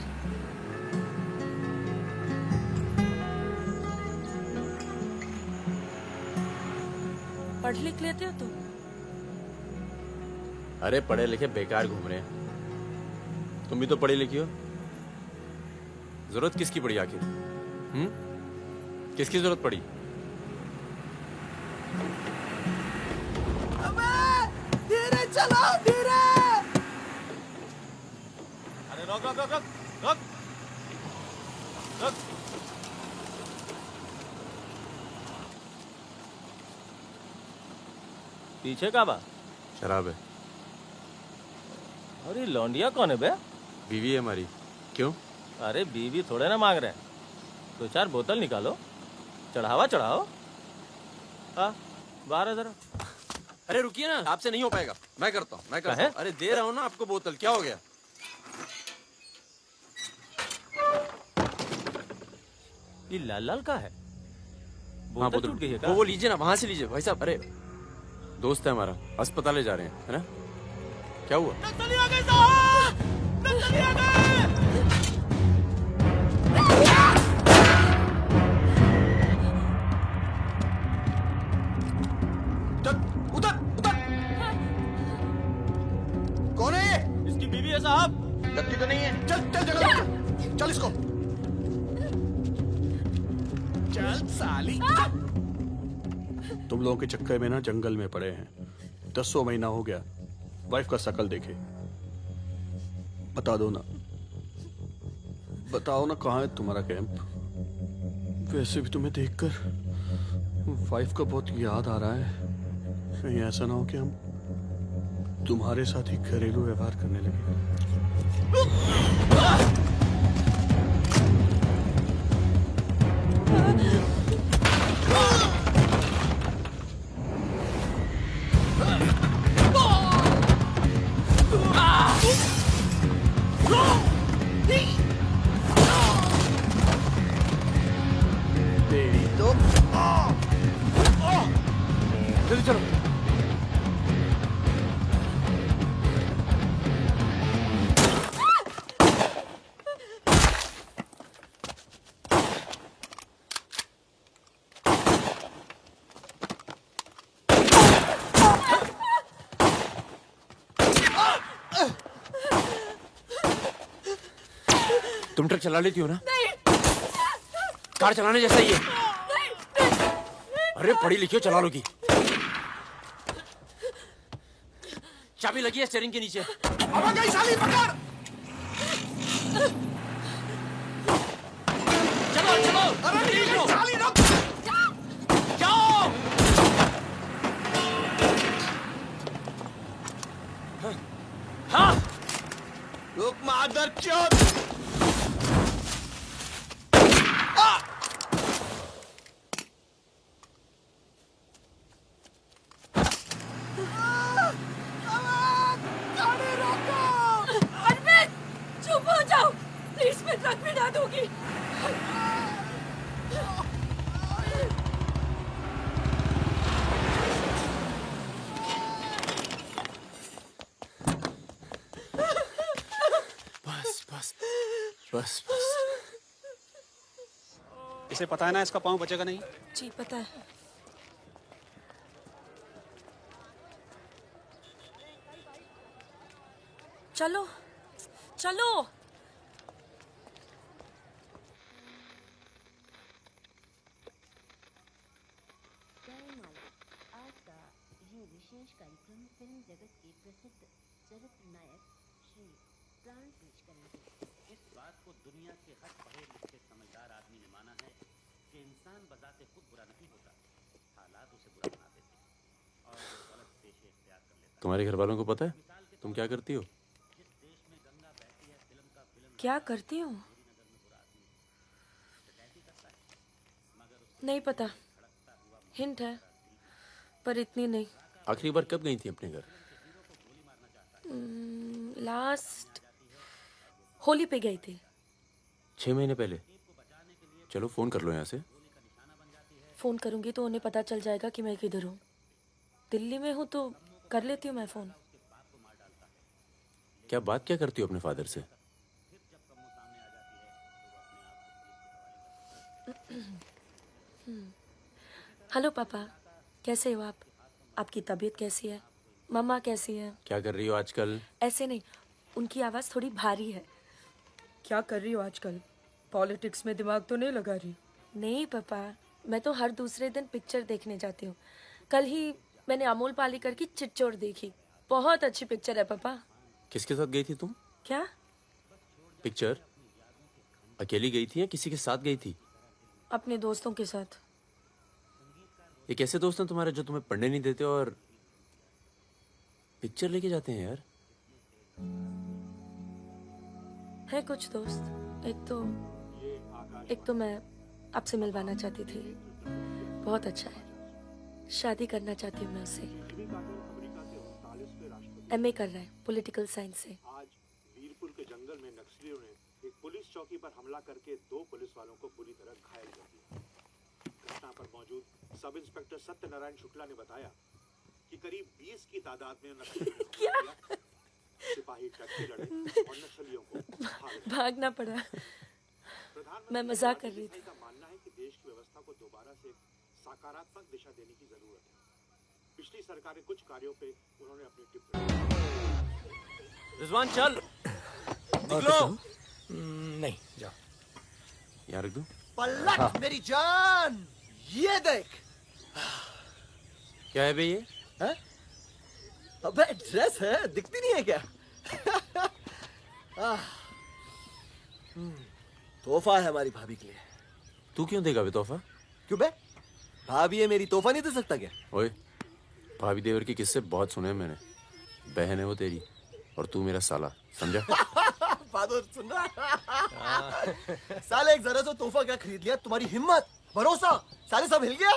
पढ़ लिख लेते हो तुम? अरे पढ़े लिखे बेकार घूम रहे हैं। तुम भी तो पढ़ी लिखी हो। जरूरत किसकी पड़ी आखिर? किसकी जरूरत पड़ी? धीरे चलो, धीरे। अरे रोक। पीछे का बा? शराब है। अरे लौंडिया कौन है बे? बीवी है हमारी। क्यों? अरे बीवी थोड़े ना मांग रहे हैं, 2-4 बोतल निकालो, चढ़ावा चढ़ाओ। हाँ, बाहर है जरा। अरे रुकिए ना, आपसे नहीं हो पाएगा। मैं करता हूँ। अरे दे रहा हूँ ना आपको बोतल, क्या हो गया? ये लाल लाल का है? हाँ बोतल टूट गई है क्या? वो लीजिए ना, वहां से लीजिए भाई साहब। अरे दोस्त है हमारा, अस्पताल ले जा रहे हैं, है ना? क्या हुआ? नक्सली आ गए साहब! नक्सली आ गए! उतर उतर। कौन है ये? इसकी बीवी है साहब। लगती तो नहीं है। चल चल जगह चल, चल इसको। चल साली। तुम लोगों के चक्कर में ना जंगल में पड़े हैं। 10 महीना हो गया, वाइफ का शकल देखे। बता दो ना, बताओ ना कहाँ है तुम्हारा कैंप? वैसे भी तुम्हें देखकर वाइफ का बहुत याद आ रहा है। कहीं ऐसा ना हो कि हम तुम्हारे साथ ही घरेलू व्यवहार करने लगे। जल्दी चलो। तुम ट्रक चला लेती हो ना? नहीं। कार चलाने जैसा ही है। अरे पढ़ी लिखी हो, चला लोगी। चाबी लगी है स्टीयरिंग के नीचे। अब गई साली, पकड़! चलो चलो। अरे ठीक है, साली रुक! जाओ। हाँ। रुक मादर चोद। चुप हो जाओ, प्लीज मैं ट्रक में ना दूंगी। बस बस बस बस। इसे पता है ना इसका पाँव बचेगा नहीं। जी पता है। चलो चलो। आज का ये विशेष कार्यक्रम फिल्म जगत के प्रसिद्ध चरित्र नायक श्री प्राण पेश करेंगे। इस बात को दुनिया के हर पढ़े लिखे समझदार आदमी ने माना है कि इंसान बजाते खुद बुरा नहीं होता, हालात उसे बुरा बना देते हैं और वो गलत पेशे इख्तियार कर लेता है। तुम्हारे घर वालों को पता है तुम क्या करती हो? क्या करती हूँ? नहीं पता, हिंट है पर इतनी नहीं। आखिरी बार कब गई थी अपने घर? लास्ट होली पे गई थी। 6 महीने पहले। चलो फोन कर लो यहाँ से। फोन करूंगी तो उन्हें पता चल जाएगा कि मैं किधर हूँ। दिल्ली में हूँ तो कर लेती हूँ मैं फोन। क्या बात क्या करती हो अपने फादर से? हेलो पापा, कैसे हो आप? आपकी तबीयत कैसी है? मम्मा कैसी है? क्या कर रही हो आजकल? ऐसे नहीं, उनकी आवाज़ थोड़ी भारी है। क्या कर रही हो आजकल? पॉलिटिक्स में दिमाग तो नहीं लगा रही? नहीं पापा, मैं तो हर दूसरे दिन पिक्चर देखने जाती हूँ। कल ही मैंने अमोल पालेकर की चिट्चोर देखी। बहुत अच्छी पिक्चर है पापा। किसके साथ गई थी तुम? क्या? पिक्चर अकेली गई थी या किसी के साथ गई थी? अपने दोस्तों के साथ। ये कैसे दोस्त हैं तुम्हारे जो तुम्हें पढ़ने नहीं देते और पिक्चर लेके जाते हैं यार? है कुछ दोस्त। एक तो मैं आपसे मिलवाना चाहती थी। बहुत अच्छा है। शादी करना चाहती हूँ मैं उससे। MA कर रहा है पॉलिटिकल साइंस से। आज वीरपुर के जंगल में नक्सलियों ने एक पुलिस चौकी पर हमला करके 2 पुलिस वालों को बुरी तरह घायल कर दिया। घटना पर मौजूद सब इंस्पेक्टर सत्यनारायण शुक्ला ने बताया कि करीब 20 की तादाद में नक्सलियों ने सिपाही टक्के लड़े और नक्सलियों को भागना पड़ा। मैं मजाक कर रही थी। का मानना है कि देश की व्यवस्था को दोबारा से सकारात्मक दिशा देने की जरूरत है। पिछली सरकार के कुछ कार्यों पे उन्होंने अपनी टिप्पणी। रिजवान चल निकलो। नहीं जाओ। यहाँ रख दूं? पलट मेरी जान, ये देख। क्या है बे ये? है? अबे ड्रेस है, दिखती नहीं है क्या? तोहफा है हमारी भाभी के लिए। तू क्यों देगा बे तोहफा? क्यों बे? भाभी है मेरी, तोहफा नहीं दे सकता क्या? ओए, भाभी देवर के किस्से बहुत सुने हैं मैंने। बहन है वो तेरी और तू मेरा साला, समझा? बहादुर सुन रहा? साले एक जरा सा तोहफा क्या खरीद लिया? तुम्हारी हिम्मत, भरोसा, साले सब हिल गया।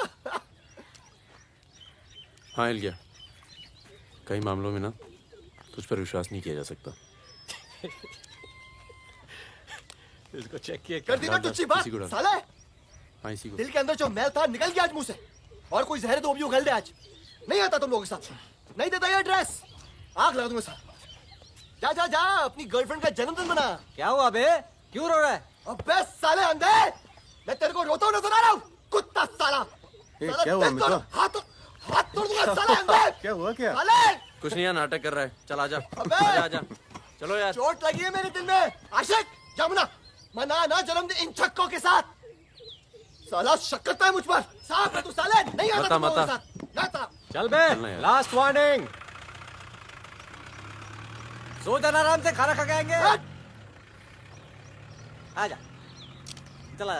हाँ हिल गया। कई मामलों में ना तुझ पर विश्वास नहीं किया जा सकता। इसको चेक किए कर दी ना तुझी बात साले। हाँ इसी को। दिल के अंदर जो मैल था निकल गया आज मुंह से। और कोई जहर तो भी उगल दे आज। नहीं आता तुम लोगों के साथ, नहीं देता ये ड्रेस, आग लगा दूंगा साथ। जा जा जा अपनी गर्लफ्रेंड का जन्मदिन मना। क्या हुआ बे, क्यों रो रहा है? अबे साले अंधे, मैं तेरे को रोता हुआ नजर आ रहा हूँ, कुत्ता साला। क्या हुआ मित्रा? हाथ तोड़ दूंगा साले अंधे। क्या हुआ क्या? साले कुछ नहीं यार, नाटक कर रहा है। चल आजा अबे आजा। चलो यार। चोट लगी है मेरे दिल में। आशिक जमुना मना ना जन्मदिन इन छक्कों के साथ। साला शक करता है मुझ पर। साफ है तू साले, नहीं आता तुम लोगों के साथ। नाता चल बे, लास्ट वार्निंग। सो जाना आराम से, खाना खा के आएंगे। आजा चला।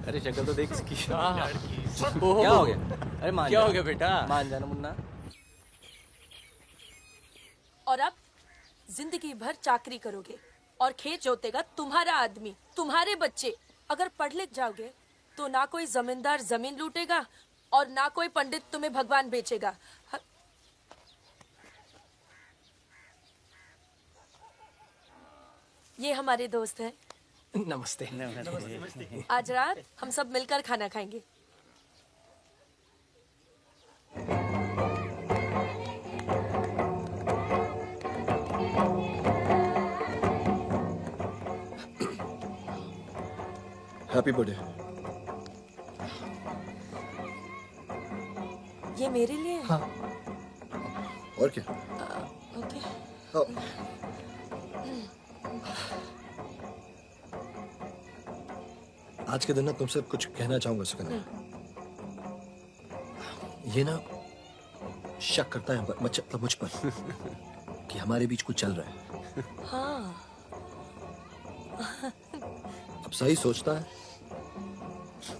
अरे शक्ल तो देख इसकी। क्या हो गया? अरे मान क्या जा। हो गया बेटा? मान जाना मुन्ना। और अब जिंदगी भर चाकरी करोगे और खेत जोतेगा तुम्हारा आदमी, तुम्हारे बच्चे। अगर पढ़ लिख जाओगे तो ना कोई जमींदार जमीन लूटेगा और ना कोई पंडित तुम्हें भगवान बेचेगा। ये हमारे दोस्त हैं। नमस्ते। आज रात हम सब मिलकर खाना खाएंगे। Happy birthday. ये मेरे लिए है? हाँ। और क्या? ओके। आज के दिन ना तुमसे कुछ कहना चाहूंगा सुकन्या। ये ना शक करता है मतलब मुझ पर कि हमारे बीच कुछ चल रहा है। हाँ। अब सही सोचता है।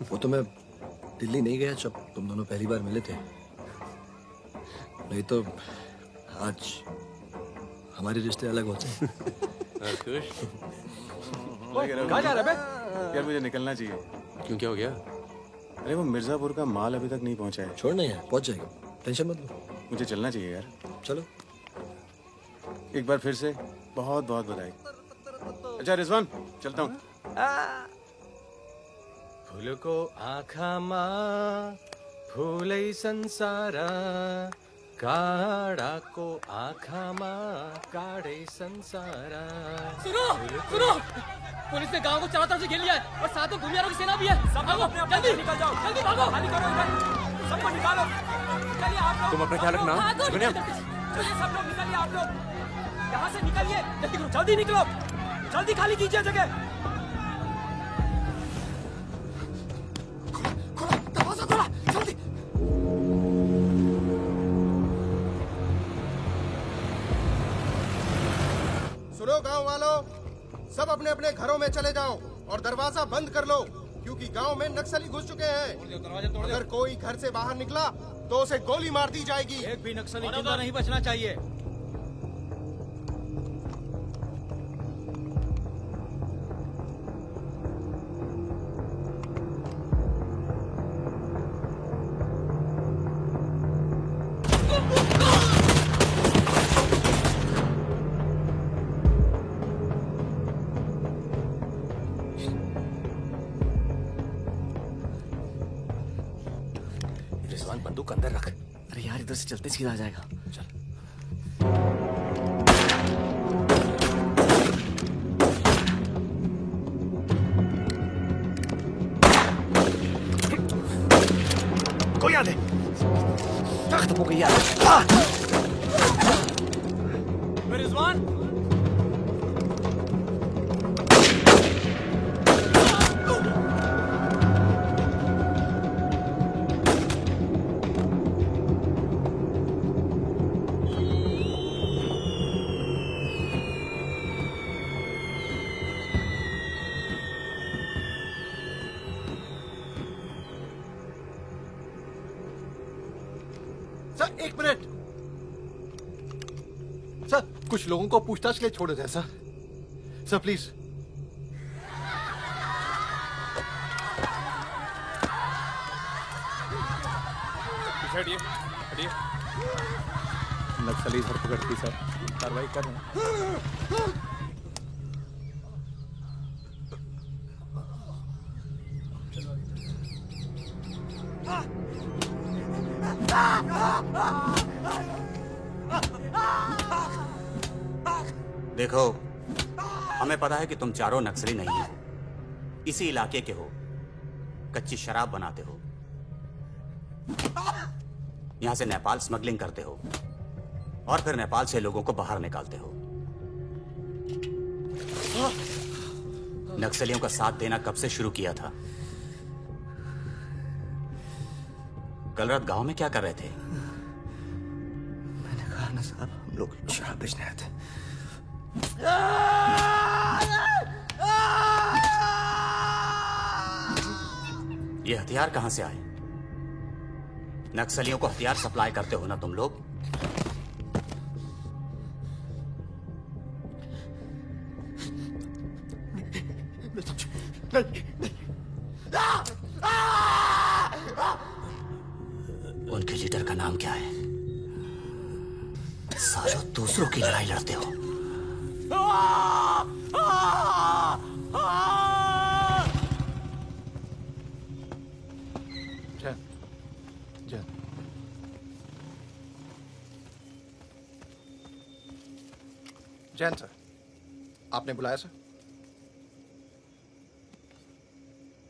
वो तो मैं दिल्ली नहीं गया जब तुम दोनों पहली बार मिले थे, नहीं तो आज हमारे रिश्ते अलग होते हैं। कहाँ जा रहा है? यार मुझे निकलना चाहिए। क्यों, क्या हो गया? अरे वो मिर्जापुर का माल अभी तक नहीं पहुंचा है। छोड़ना है, पहुंच जाएगा, टेंशन मत लो। मुझे चलना चाहिए यार। चलो। एक बार फिर से बहुत बहुत बधाई। अच्छा रिजवान, चलता हूँ। फूलको आँखामा फूलै संसार, काँडाको आँखामा काँडै संसार। सुनो सुनो, पुलिस ने गांव को चारों तरफ से घेर लिया है और साथ में भूमियारों की सेना भी है। सब भागो, जल्दी निकल जाओ, जल्दी भागो, खाली करो इधर, सबको निकालो। चलिए आप लोग, तुम अपना ख्याल रखना। चलिए सब लोग निकलिए, आप लोग यहाँ से निकलिए, जल्दी करो, जल्दी निकलो, जल्दी खाली कीजिए जगह। दरवाजा खोला, जल्दी। सुनो गांव वालों, सब अपने अपने घरों में चले जाओ और दरवाजा बंद कर लो, क्योंकि गांव में नक्सली घुस चुके हैं। अगर कोई घर से बाहर निकला तो उसे गोली मार दी जाएगी। एक भी नक्सली जिंदा नहीं बचना चाहिए। अरे यार इधर से चलते सीधा आ जाएगा। चल। कोई आ दे। खत्म हो गई यार। Rizwan sir 1 minute. सर कुछ लोगों को पूछताछ के लिए छोड़ दें सर। Sir please. हटिए हटिए। नक्सली धरपकड़ की सर, कार्रवाई कर रहे हैं। देखो, हमें पता है कि तुम चारों नक्सली नहीं हो, इसी इलाके के हो, कच्ची शराब बनाते हो, यहां से नेपाल स्मगलिंग करते हो और फिर नेपाल से लोगों को बाहर निकालते हो। नक्सलियों का साथ देना कब से शुरू किया था? कल रात गांव में क्या कर रहे थे? मैंने कहा ना साहब, हम लोग शराब बेचने आए थे। ये हथियार कहां से आए? नक्सलियों को हथियार सप्लाई करते हो ना तुम लोग? उनके लीडर का नाम क्या है? सालों दूसरों की लड़ाई लड़ते हो। जैन सर, आपने बुलाया सर?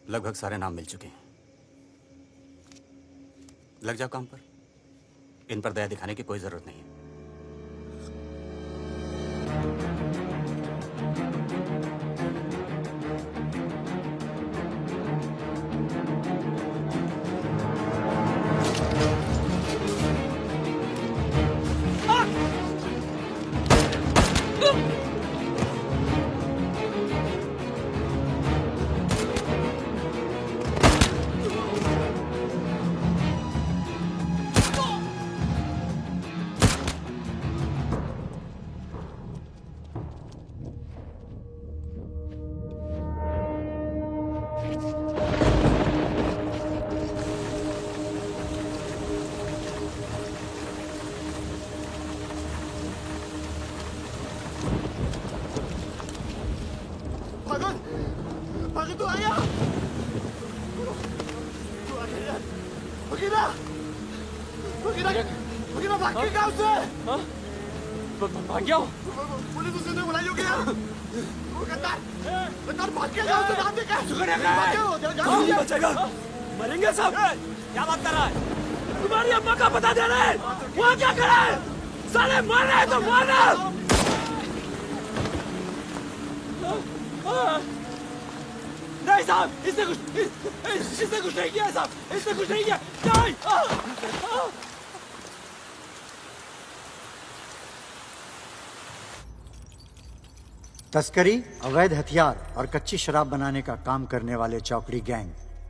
लगभग सारे नाम मिल चुके हैं। लग जाओ काम पर। इन पर दया दिखाने की कोई जरूरत नहीं है। भाग गया। पुलिस उसे बुलाई होगी यार। वो गद्दार भाग के गांव से भाग के सुगड़िया कहाँ है? नहीं बचेगा। मरेंगे सब। क्या बात कर रहा है? तुम्हारी अम्मा का पता दे रहे हैं। वहाँ क्या कर रहा है? साले मार रहे हैं तो मारना। नहीं साहब, इसने कुछ नहीं किया साहब, इसने कुछ नहीं किया। नहीं। तस्करी, अवैध हथियार और कच्ची शराब बनाने का काम करने वाले चौकड़ी गैंग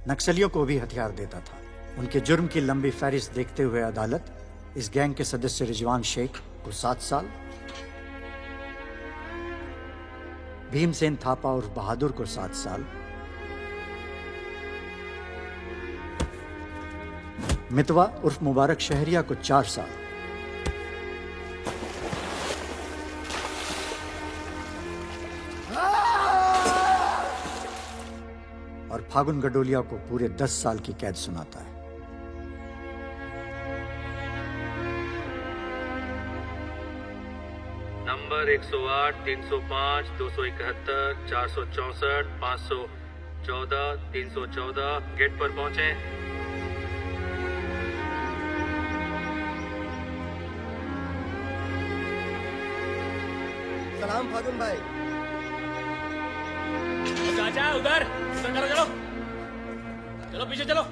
नक्सलियों को भी हथियार देता था। उनके जुर्म की लंबी फहरिस्त देखते हुए अदालत इस गैंग के सदस्य रिजवान शेख को 7 साल, भीमसेन थापा उर्फ बहादुर को 7 साल, मितवा उर्फ मुबारक शहरिया को 4 साल और फागुन गडोलिया को पूरे 10 साल की कैद सुनाता है। नंबर 108 305 271 464 514 314 गेट पर पहुंचे। सलाम फागुन भाई। चाचा उधर करो, चलो चलो पीछे चलो।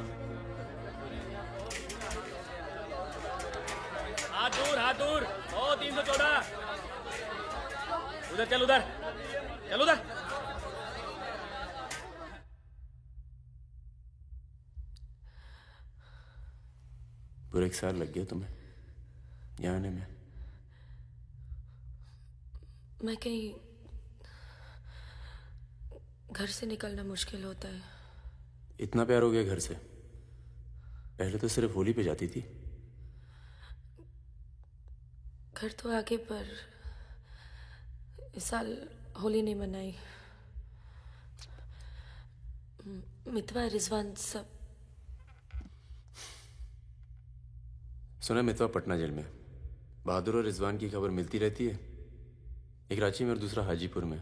हाथ दूर। ओ 314 उधर चल, उधर। पूरे 1 साल लग गया तुम्हें यहाँ आने में। मैं कहीं घर से निकलना मुश्किल होता है। इतना प्यार हो गया घर से? पहले तो सिर्फ होली पे जाती थी। घर तो आगे, पर इस साल होली नहीं मनाई। मितवा रिजवान सब। सुना मितवा पटना जेल में। बहादुर और रिजवान की खबर मिलती रहती है, एक रांची में और दूसरा हाजीपुर में।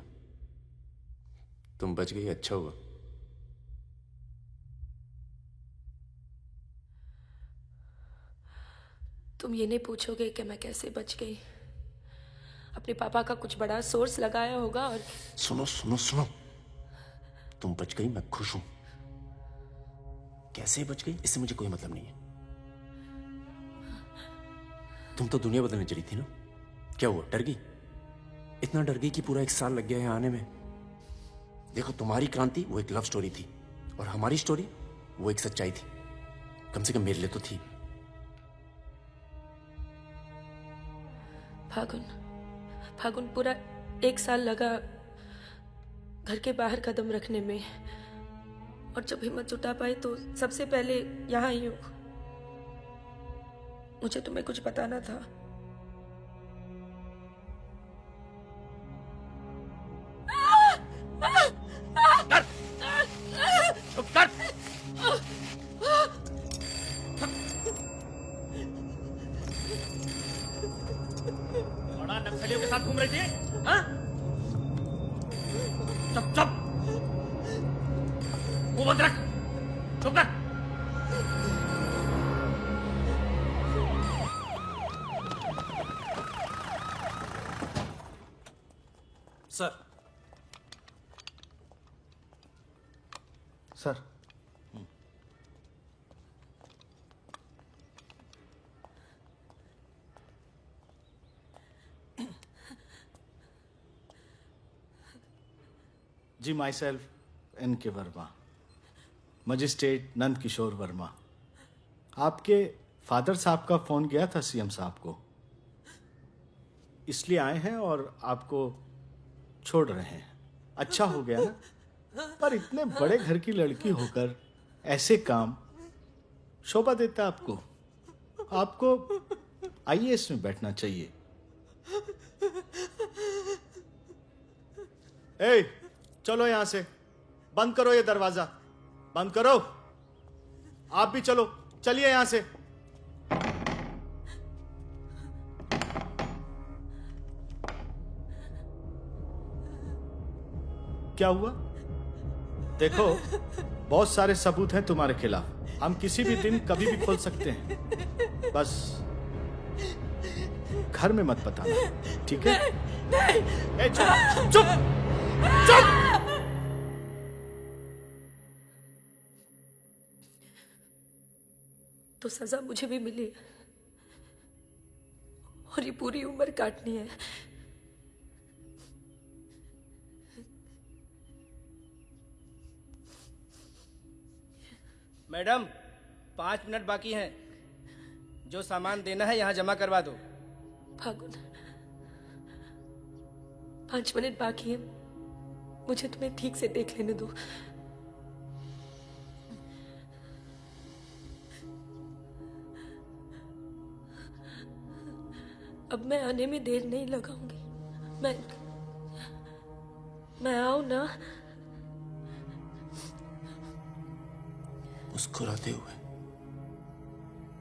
तुम बच गई, अच्छा हुआ। तुम ये नहीं पूछोगे कि मैं कैसे बच गई? अपने पापा का कुछ बड़ा सोर्स लगाया होगा और सुनो, तुम बच गई, मैं खुश हूं। कैसे बच गई इससे मुझे कोई मतलब नहीं है। तुम तो दुनिया बदलने चली थी ना, क्या हुआ, डर गई? इतना डर गई कि पूरा 1 साल लग गया है आने में। देखो, तुम्हारी क्रांति वो एक लव स्टोरी थी और हमारी स्टोरी वो एक सच्चाई थी। कम से कम मेरे लिए तो थी। फागुन पूरा 1 साल लगा घर के बाहर कदम रखने में, और जब हिम्मत जुटा पाई तो सबसे पहले यहाँ आई हूँ। मुझे तुम्हें कुछ बताना था। चुप कर। बड़ा नक्सलियों के साथ घूम रही थी, हाँ? चुप। मुंह बंद रख, चुप कर। Sir ji, myself N.K. Verma, magistrate Nand Kishore Verma. आपके फादर साहब का फोन गया था सीएम साहब को, इसलिए आए हैं और आपको छोड़ रहे हैं। अच्छा हो गया ना, पर इतने बड़े घर की लड़की होकर ऐसे काम शोभा देता आपको। आपको IAS में बैठना चाहिए। ए, चलो यहां से, बंद करो ये दरवाजा, बंद करो। आप भी चलो, चलिए यहां से। क्या हुआ? देखो, बहुत सारे सबूत हैं तुम्हारे खिलाफ। हम किसी भी दिन कभी भी खोल सकते हैं। बस घर में मत बताना, ठीक है? ए, चुप। तो सजा मुझे भी मिली है और ये पूरी उम्र काटनी है। मैडम, 5 मिनट बाकी हैं। जो सामान देना है यहाँ जमा करवा दो। फागुन, 5 मिनट बाकी है, मुझे तुम्हें ठीक से देख लेने दो। अब मैं आने में देर नहीं लगाऊंगी। मैं आऊं ना? मुस्कुराते हुए,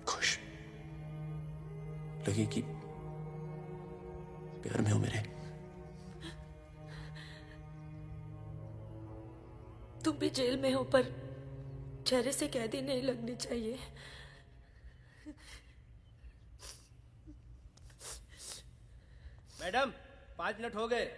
खुश, लगे कि प्यार में हो मेरे। भी जेल में हो पर चेहरे से कैदी नहीं लगनी चाहिए। मैडम 5 मिनट हो गए।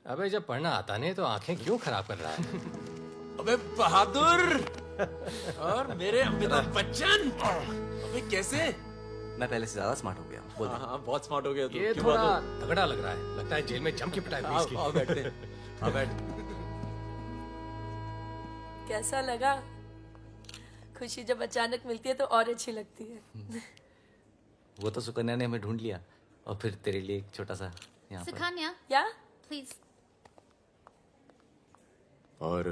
अबे जब पढ़ना आता नहीं तो आंखें क्यों खराब कर रहा है? अबे बहादुर और मेरे अमिताभ बच्चन, अबे कैसे? मैं पहले से ज्यादा स्मार्ट हो गया। बोल दे। हाँ बहुत स्मार्ट हो गया तू। ये क्यों थोड़ा बहादुर? तगड़ा लग रहा है। लगता है जेल में जम के पिटाई हुई इसकी। आओ बैठते हैं। आओ बैठ। कैसा लगा? खुशी जब अचानक मिलती है तो और अच्छी लगती है। वो तो सुकन्या ने हमें ढूंढ लिया और फिर तेरे लिए एक छोटा सा यहाँ पर। सुकन्या, या प्लीज। और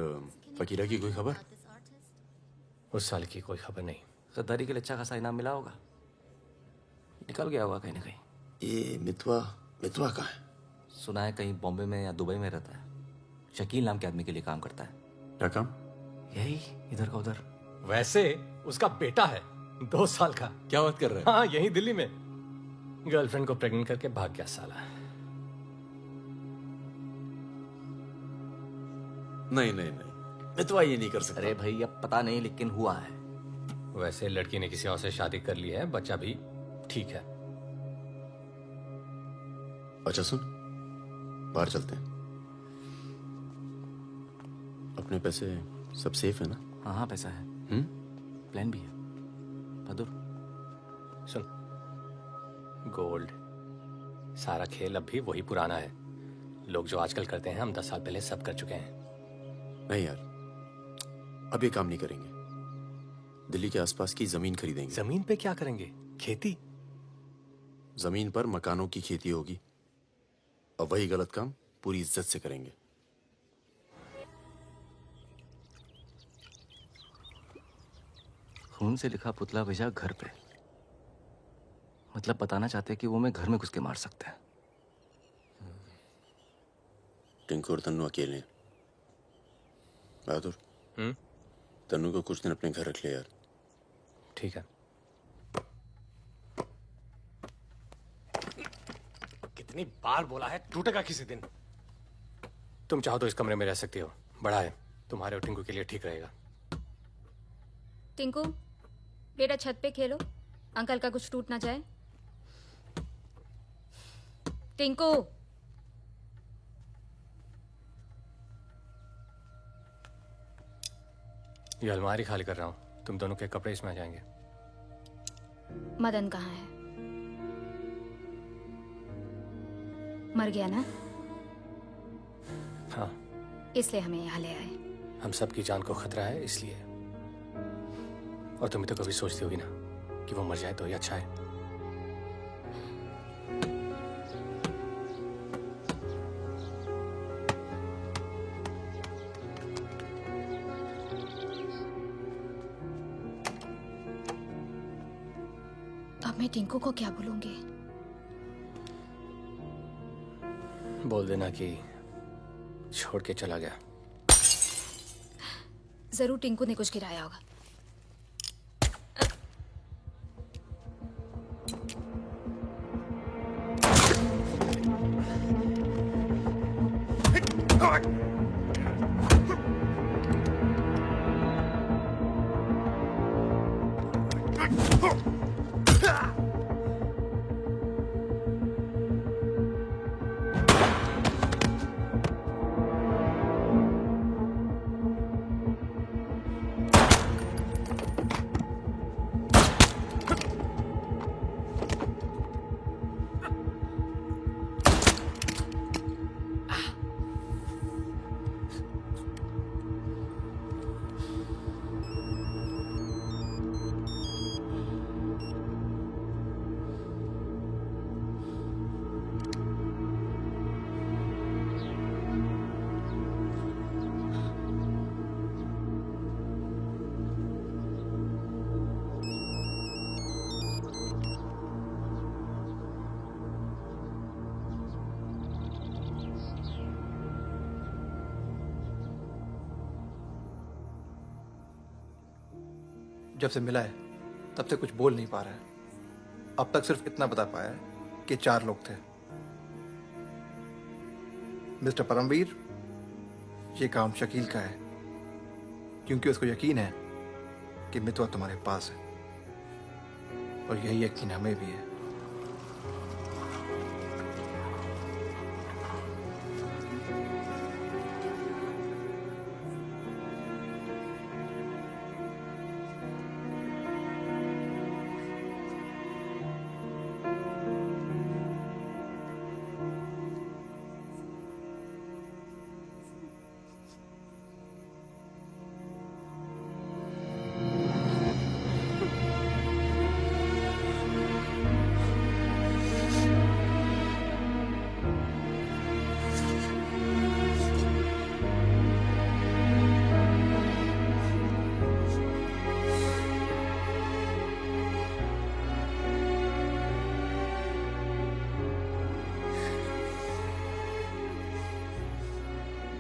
फकीरा की कोई खबर? उस साल की कोई खबर नहीं। गद्दारी के लिए अच्छा खासा इनाम मिला होगा, निकल गया होगा कहीं ना कहीं। ये मितवा कहाँ है? सुना है कहीं बॉम्बे में या दुबई में रहता है। शकील नाम के आदमी के लिए काम करता है। क्या काम? यही इधर का उधर। वैसे उसका बेटा है 2 साल का। क्या बात कर रहा है? हाँ यही दिल्ली में। गर्लफ्रेंड को प्रेग्नेंट करके भाग गया साला। नहीं मितवा ये नहीं कर सकता। अरे भाई अब पता नहीं लेकिन हुआ है। वैसे लड़की ने किसी और से शादी कर ली है, बच्चा भी ठीक है। अच्छा सुन, बाहर चलते हैं। अपने पैसे सब सेफ है ना? हाँ पैसा है। प्लान भी है। बहादुर सुन, गोल्ड सारा खेल अब भी वही पुराना है। लोग जो आजकल करते हैं हम 10 साल पहले सब कर चुके हैं। नहीं यार, अब ये काम नहीं करेंगे। दिल्ली के आसपास की जमीन खरीदेंगे। जमीन पे क्या करेंगे? खेती? जमीन पर मकानों की खेती होगी और वही गलत काम पूरी इज्जत से करेंगे। खून से लिखा पुतला भेजा घर पे। मतलब बताना चाहते हैं कि वो मैं घर में घुस के मार सकते हैं। टिंकू और तन्नू अकेले हैं। बहादुर, तन्नू को कुछ दिन अपने घर रख ले यार। ठीक है। कितनी बार बोला है टूटेगा किसी दिन। तुम चाहो तो इस कमरे में रह सकती हो, बड़ा है, तुम्हारे और टिंकू के लिए ठीक रहेगा। टिंकू बेटा छत पे खेलो, अंकल का कुछ टूट ना जाए। टिंकू ये अलमारी खाली कर रहा हूँ, तुम दोनों के कपड़े इसमें आ जाएंगे। मदन कहाँ है? मर गया ना? हाँ, इसलिए हमें यहाँ ले आए। हम सबकी जान को खतरा है इसलिए। और तुम तो कभी सोचती होगी ना कि वो मर जाए तो ही अच्छा है। अब मैं टिंकू को क्या बोलूंगी? बोल देना कि छोड़ के चला गया। जरूर टिंकू ने कुछ गिराया होगा। जब से मिला है तब से कुछ बोल नहीं पा रहा है। अब तक सिर्फ इतना बता पाया है कि 4 लोग थे। मिस्टर परमवीर, ये काम शकील का है, क्योंकि उसको यकीन है कि मितवा तुम्हारे पास है, और यही यकीन हमें भी है।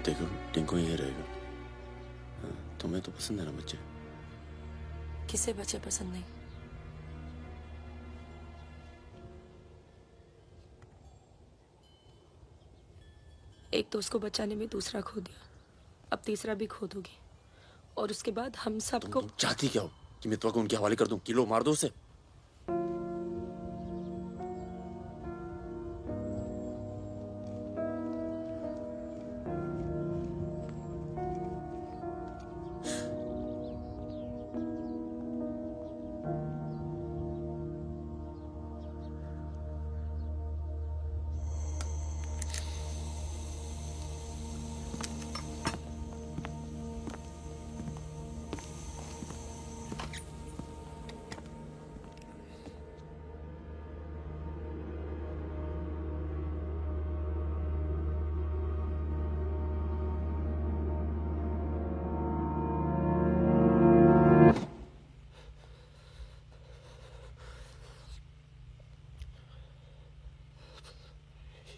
देखो टिंकू ये रहेगा। हाँ, तुम्हें तो पसंद है ना बच्चे? किसे बच्चे पसंद नहीं? एक तो उसको बचाने में दूसरा खो दिया, अब तीसरा भी खो दोगी, और उसके बाद हम सबको। तुम चाहती क्या हो कि मितवा को उनके हवाले कर दूं? किलो मार दो उसे।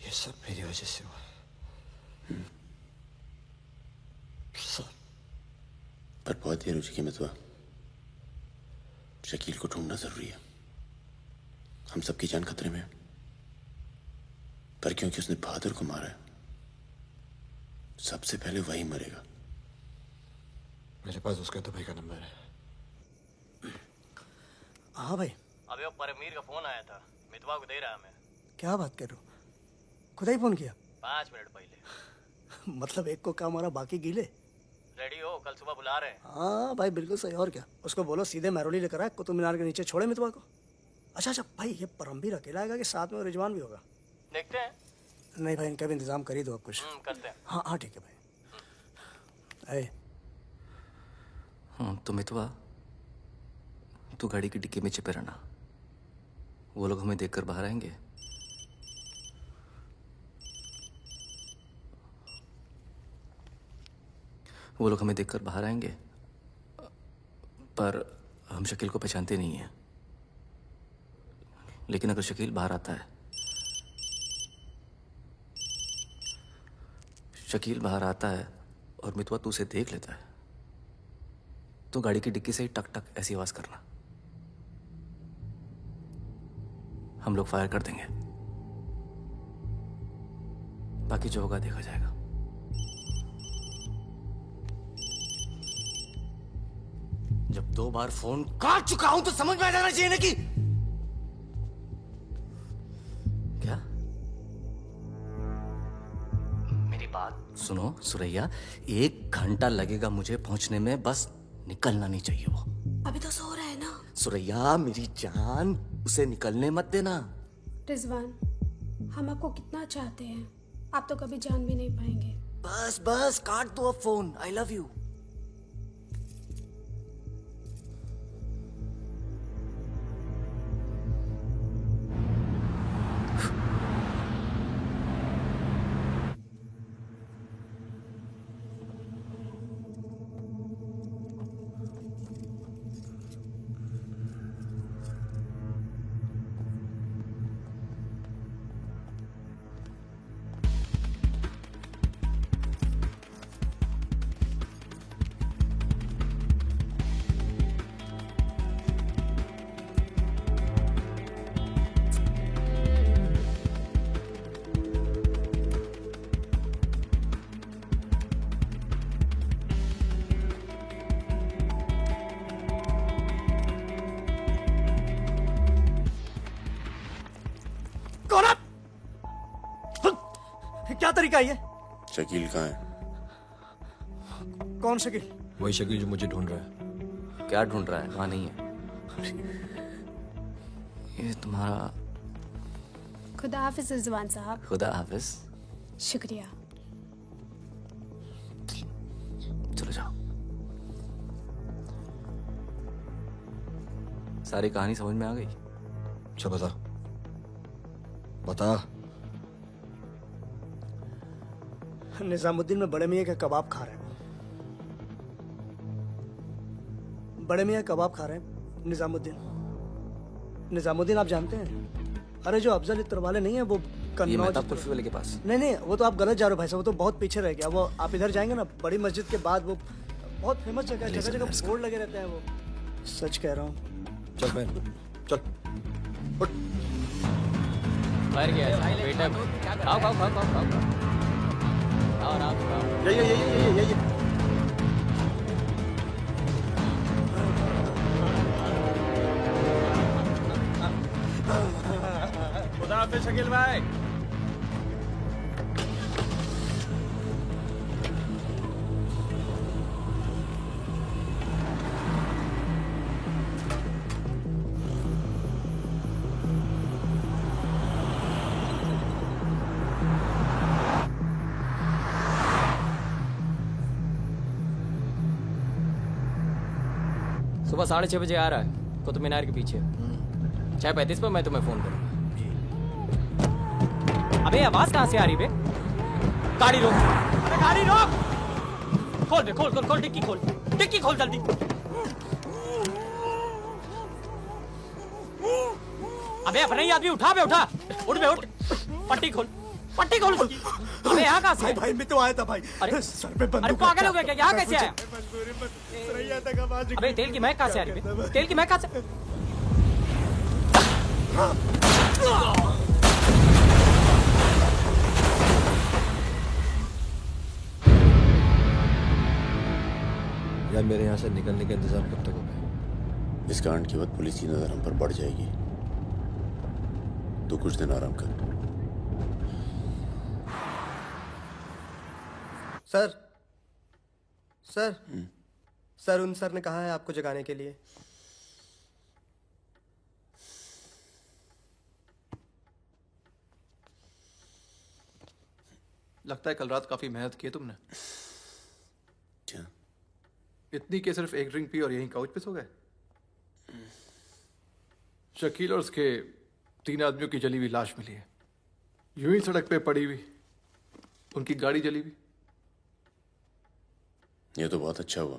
ये सब मेरी वजह से हुआ। सब। पर बहुत देर हो चुकी मितवा। शकील को ढूंढना जरूरी है। हम सबकी जान खतरे में है। पर क्योंकि उसने बहादुर को मारा है, सबसे पहले वही मरेगा। मेरे पास उसका दुबई का नंबर है। हाँ भाई, अबे वो परमीर का फोन आया था, मितवा को दे रहा मैं। क्या बात कर रहे हो? खुदा ही फोन किया? 5 मिनट पहले। मतलब एक को काम, और बाकी गीले। रेडी हो, कल सुबह बुला रहे हैं। हाँ भाई बिल्कुल सही। और क्या, उसको बोलो सीधे महरौली लेकर आए, कुतुब मीनार के नीचे छोड़े मितवा को। अच्छा भाई, ये परमवीर अकेला आएगा कि साथ में रिजवान भी होगा? देखते हैं। नहीं भाई, इनका भी इंतजाम कर ही दो आप कुछ। करते हैं। हाँ हाँ ठीक है भाई। तो मितवा, तू गाड़ी की डिक्की में छिपे रहना। वो लोग हमें देखकर बाहर आएंगे। वो लोग हमें देखकर बाहर आएंगे, पर हम शकील को पहचानते नहीं हैं। लेकिन अगर शकील बाहर आता है, शकील बाहर आता है और मितवा तू उसे देख लेता है, तो गाड़ी की डिक्की से ही टक टक ऐसी आवाज करना। हम लोग फायर कर देंगे, बाकी जो होगा देखा जाएगा। जब 2 बार फोन काट चुका हूं तो समझ में आ जाना चाहिए ना कि क्या। मेरी बात सुनो सुरैया, 1 घंटा लगेगा मुझे पहुंचने में, बस निकलना नहीं चाहिए वो। अभी तो सो रहा है ना। सुरैया मेरी जान, उसे निकलने मत देना। रिजवान, हम आपको कितना चाहते हैं, आप तो कभी जान भी नहीं पाएंगे। बस बस काट दो अब फोन। I love you. कौन है? क्या तरीका है ये? शकील कहाँ है? कौन शकील? वही शकील जो मुझे ढूंढ रहा है। क्या ढूंढ रहा है? वहां नहीं है। ये तुम्हारा। खुदा हाफिज रिजवान साहब। खुदा हाफिज। शुक्रिया। चलो जाओ। सारी कहानी समझ में आ गई? अच्छा बता बता। निजामुद्दीन में बड़े मियाँ का कबाब खा रहे हैं। बड़े मियाँ कबाब खा रहे हैं। निजामुद्दीन आप जानते हैं? अरे जो अफजल इत्र वाले नहीं है वो ये मेहताब कुल्फी वाले के पास। नहीं वो तो आप गलत जा रहे हो भाई साहब। वो तो बहुत पीछे रह गया। वो आप इधर जाएंगे ना बड़ी मस्जिद के बाद वो बहुत फेमस जगह है। जगह जगह बोर्ड लगे रहते हैं वो। सच कह रहा हूँ। चल बहन चल। मर गया बेटा। खाओ खाओ खाओ खाओ खाओ खाओ आराम से खाओ। ये खुदा हाफिज शकील भाई। सुबह 6:30 बजे आ रहा है कुतुब मीनार के पीछे। 6:35 पर मैं तुम्हें फोन करूंगा। अबे आवाज कहाँ से आ रही बे? गाड़ी रोक। अबे गाड़ी रोक। खोल बे खोल खोल खोल डिक्की खोल। डिक्की खोल जल्दी। अबे अपने ही आदमी उठा बे उठा। उठ बे उठ। पट्टी खोल। पट्टी खोल। अबे यहाँ कहाँ से? भाई मैं तो आया था भाई। अरे सर पे बंदूक। अरे पागल हो गया क्या? यहाँ कैसे आया? सरैया तक आवाज। अबे तेल की महक कहाँ से आ रही बे? तेल की महक कहाँ से? यार मेरे यहाँ से निकलने का इंतजाम कब तक होगा? इस कांड के बाद पुलिस की नजर हम पर बढ़ जाएगी। तो कुछ दिन आराम कर। सर उन सर ने कहा है आपको जगाने के लिए। लगता है कल रात काफी मेहनत की है तुमने। क्या? इतनी कि सिर्फ एक ड्रिंक पी और यहीं काउच पे सो गए? शकील और उसके 3 आदमियों की जली हुई लाश मिली है, यूं ही सड़क पे पड़ी हुई। उनकी गाड़ी जली हुई। ये तो बहुत अच्छा हुआ।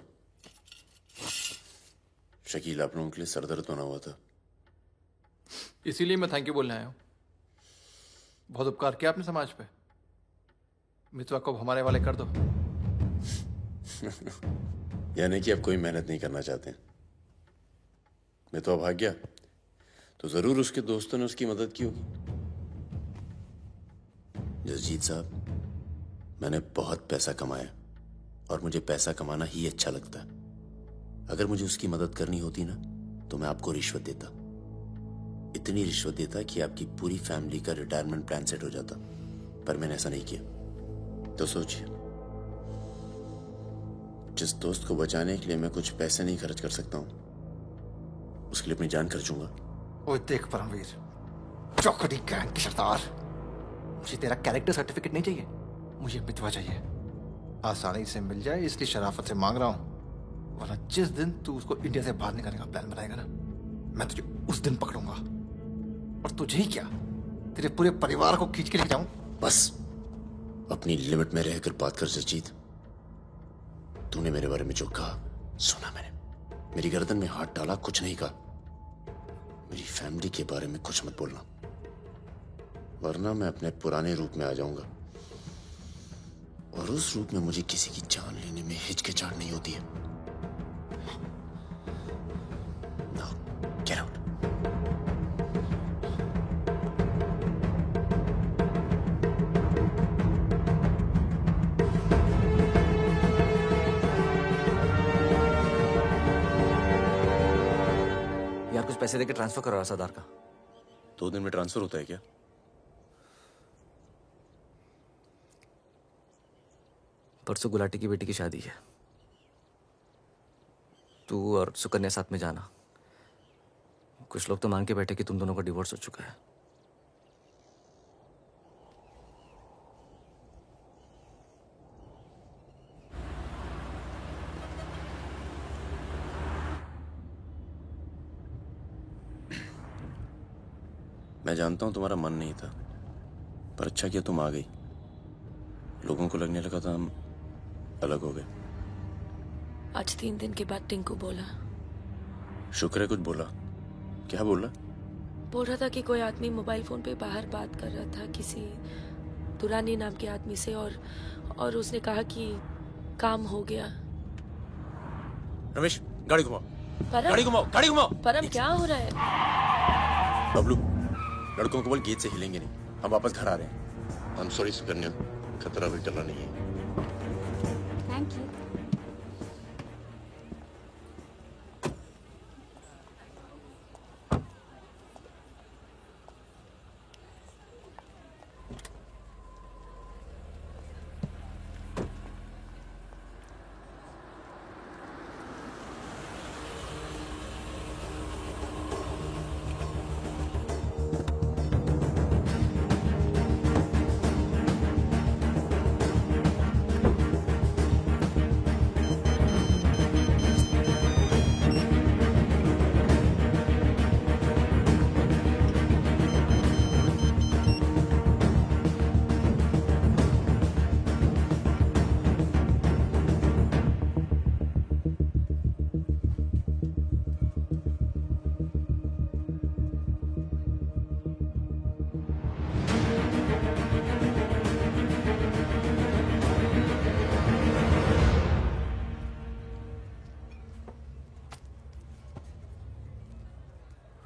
शकील आप लोगों के लिए सरदर्द बना हुआ था। इसीलिए मैं थैंक यू बोलने आया हूं। बहुत उपकार किया आपने समाज पे। मितवा को हमारे वाले कर दो। यानी कि आप कोई मेहनत नहीं करना चाहते। मितवा भाग गया तो जरूर उसके दोस्तों ने उसकी मदद की होगी। जसजीत साहब, मैंने बहुत पैसा कमाया और मुझे पैसा कमाना ही अच्छा लगता है। अगर मुझे उसकी मदद करनी होती ना तो मैं आपको रिश्वत देता। इतनी रिश्वत देता कि आपकी पूरी फैमिली का रिटायरमेंट प्लान सेट हो जाता। पर मैंने ऐसा नहीं किया। तो सोचिए, जिस दोस्त को बचाने के लिए मैं कुछ पैसे नहीं खर्च कर सकता हूं, उसके लिए अपनी जान खर्चूंगा। ओए देख परमवीर, चौकड़ी गैंग की सरदार, मुझे तेरा कैरेक्टर सर्टिफिकेट नहीं चाहिए, मुझे मितवा चाहिए। आसानी से मिल जाए इसलिए शराफत से मांग रहा हूं, वरना जिस दिन तू उसको इंडिया से बाहर निकालने का प्लान बनाएगा ना, मैं तुझे उस दिन पकड़ूंगा। और तुझे ही क्या, तेरे पूरे परिवार को खींच के लेके जाऊं। बस अपनी लिमिट में रहकर बात कर जसजीत। तूने मेरे बारे में जो कहा सुना मैंने, मेरी गर्दन में हाथ डाला, कुछ नहीं कहा। मेरी फैमिली के बारे में कुछ मत बोलना, वरना मैं अपने पुराने रूप में आ जाऊंगा। और उस रूप में मुझे किसी की जान लेने में हिचकिचाहट नहीं होती है। Now, get out. यार कुछ पैसे देके ट्रांसफर करो सरदार का। 2 दिन में ट्रांसफर होता है क्या? परसों गुलाटी की बेटी की शादी है। तू और सुकन्या साथ में जाना। कुछ लोग तो मान के बैठे कि तुम दोनों का डिवोर्स हो चुका है। मैं जानता हूं तुम्हारा मन नहीं था, पर अच्छा किया तुम आ गई। लोगों को लगने लगा था हम अलग हो गए। आज 3 दिन के बाद टिंकू बोला। शुक्र है कुछ बोला। क्या बोला? बोल रहा था कि कोई आदमी मोबाइल फोन पे बाहर बात कर रहा था किसी दुरानी नाम के आदमी से, और उसने कहा कि काम हो गया। रमेश गाड़ी घुमाओ, परम, गाड़ी घुमाओ, गाड़ी घुमाओ। परम क्या हो रहा है? बबलू, लड़कों को बोल गेट से हिलेंगे नहीं, हम वापस घर आ रहे हैं। हम सॉरी सुकन्या, खतरा भी टला नहीं है। Thank you.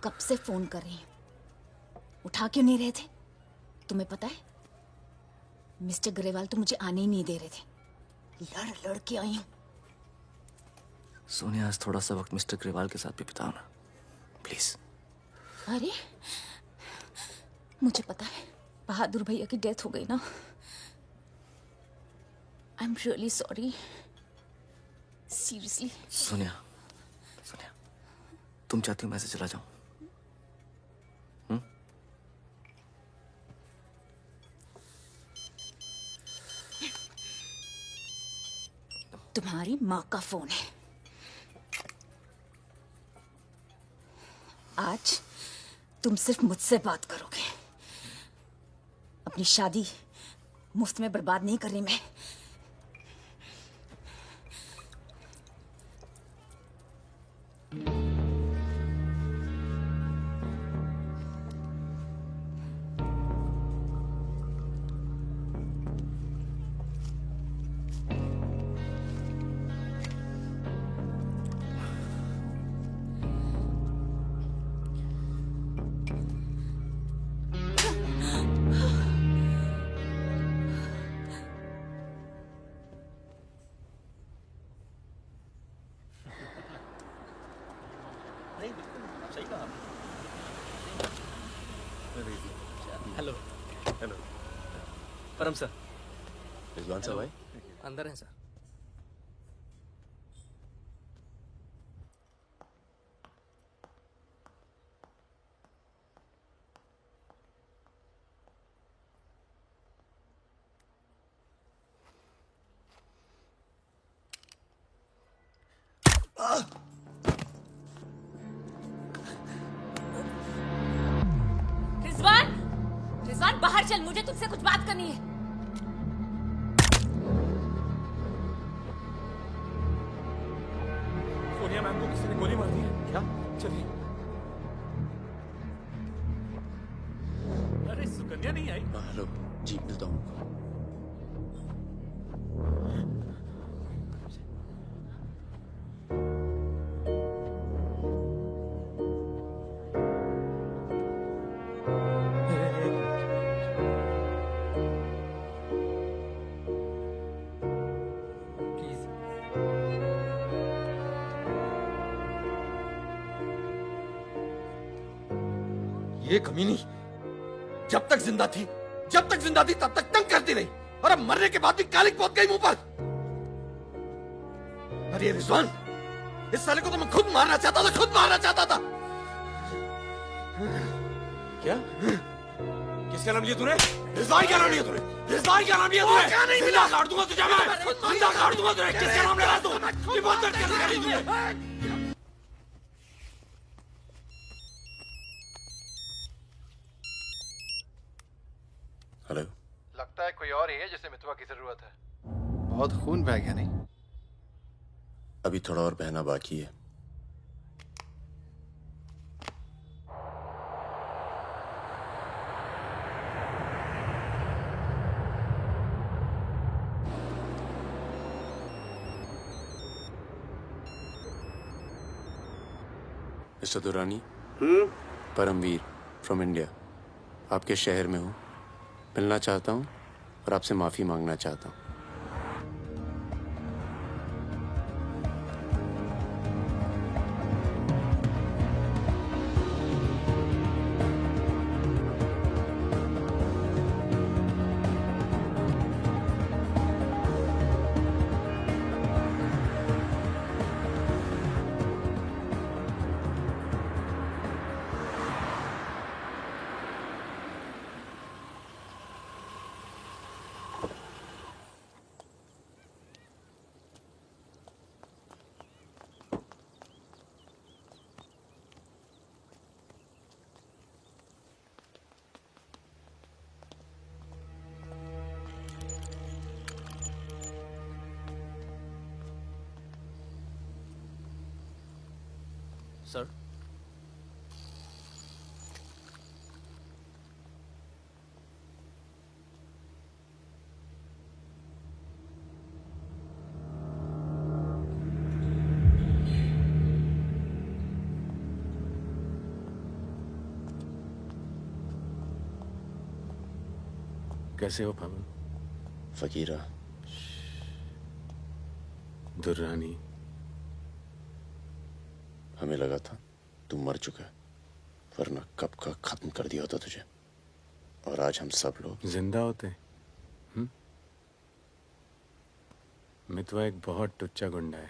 कब से फोन कर रही हूं, उठा क्यों नहीं रहे थे? तुम्हें पता है मिस्टर ग्रेवाल तो मुझे आने ही नहीं दे रहे थे। लड़ लड़ के आई हूं। सोनिया, आज थोड़ा सा वक्त मिस्टर ग्रेवाल के साथ भी बिताओ ना, प्लीज। अरे मुझे पता है बहादुर भैया की डेथ हो गई ना। I am really sorry, seriously. Sonia, Sonia, तुम चाहती हो मैं से चला जाऊं? तुम्हारी माँ का फोन है। आज तुम सिर्फ मुझसे बात करोगे। अपनी शादी मुफ्त में बर्बाद नहीं कर रही मैं। हेलो। हेलो परम सर। रिजवान साहब आए? अंदर हैं सर। रिजवान, रिजवान बाहर चल, मुझे तुझसे कुछ बात करनी है। सोनिया मैम को किसी ने गोली मार दी है क्या? चलिए। अरे सुकन्या नहीं आई? हेलो जी, मिलता हूँ। ये कमीनी जब तक जिंदा थी तब तक तंग करती रही, और अब मरने के बाद भी कालिक पहुंच गई मुंह पर। अरे रिजवान, इस साले को तो मैं खुद मारना चाहता था, खुद मारना चाहता था। क्या? किसका नाम लिया तूने? रिजवान क्या नाम लिया तूने? रिजवान क्या नाम लिया तूने? जिंदा काट दूंगा तुझे मैं, जिंदा काट दूंगा तुझे। किसका नाम लगा तू? ये बहुत दर्द कैसे करी तूने? हेलो। लगता है कोई और ही है जिसे मितवा की जरूरत है। बहुत खून बह गया नहीं? अभी थोड़ा और बहना बाकी है। Mister Durani, Paramvir from India, आपके शहर में हूँ, मिलना चाहता हूँ और आपसे माफ़ी मांगना चाहता हूँ। सर, कैसे हो पवन? फकीरा, दुर्रानी, हमें लगा था तू मर चुका है, वरना कब का खत्म कर दिया होता तुझे। और आज हम सब लोग जिंदा होते। मितवा एक बहुत टुच्चा गुंडा है,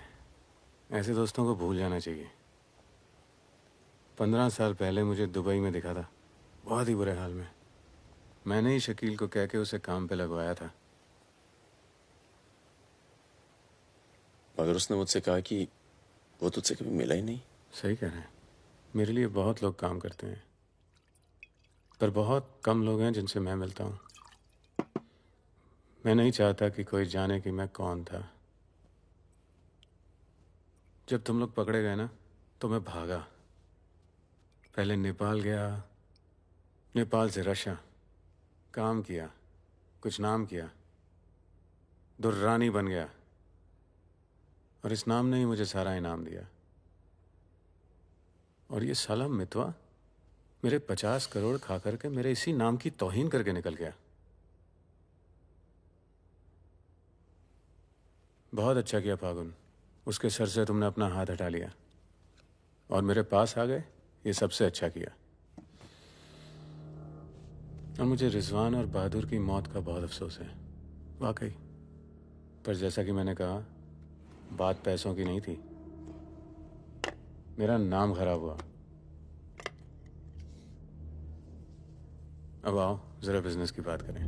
ऐसे दोस्तों को भूल जाना चाहिए। 15 साल पहले मुझे दुबई में दिखा था, बहुत ही बुरे हाल में। मैंने ही शकील को कह के उसे काम पे लगवाया था। मगर उसने मुझसे कहा कि वो तुझसे कभी मिला ही नहीं। सही कह रहे हैं, मेरे लिए बहुत लोग काम करते हैं, पर बहुत कम लोग हैं जिनसे मैं मिलता हूँ। मैं नहीं चाहता कि कोई जाने कि मैं कौन था। जब तुम लोग पकड़े गए ना, तो मैं भागा। पहले नेपाल गया, नेपाल से रशिया, काम किया, कुछ नाम किया, दुर्रानी बन गया, और इस नाम ने ही मुझे सारा इनाम दिया। और ये साला मितवा मेरे 50 करोड़ खा करके मेरे इसी नाम की तौहीन करके निकल गया। बहुत अच्छा किया फागुन, उसके सर से तुमने अपना हाथ हटा लिया और मेरे पास आ गए, ये सबसे अच्छा किया। और मुझे रिजवान और बहादुर की मौत का बहुत अफसोस है, वाकई। पर जैसा कि मैंने कहा, बात पैसों की नहीं थी, मेरा नाम खराब हुआ। अब आओ जरा बिजनेस की बात करें।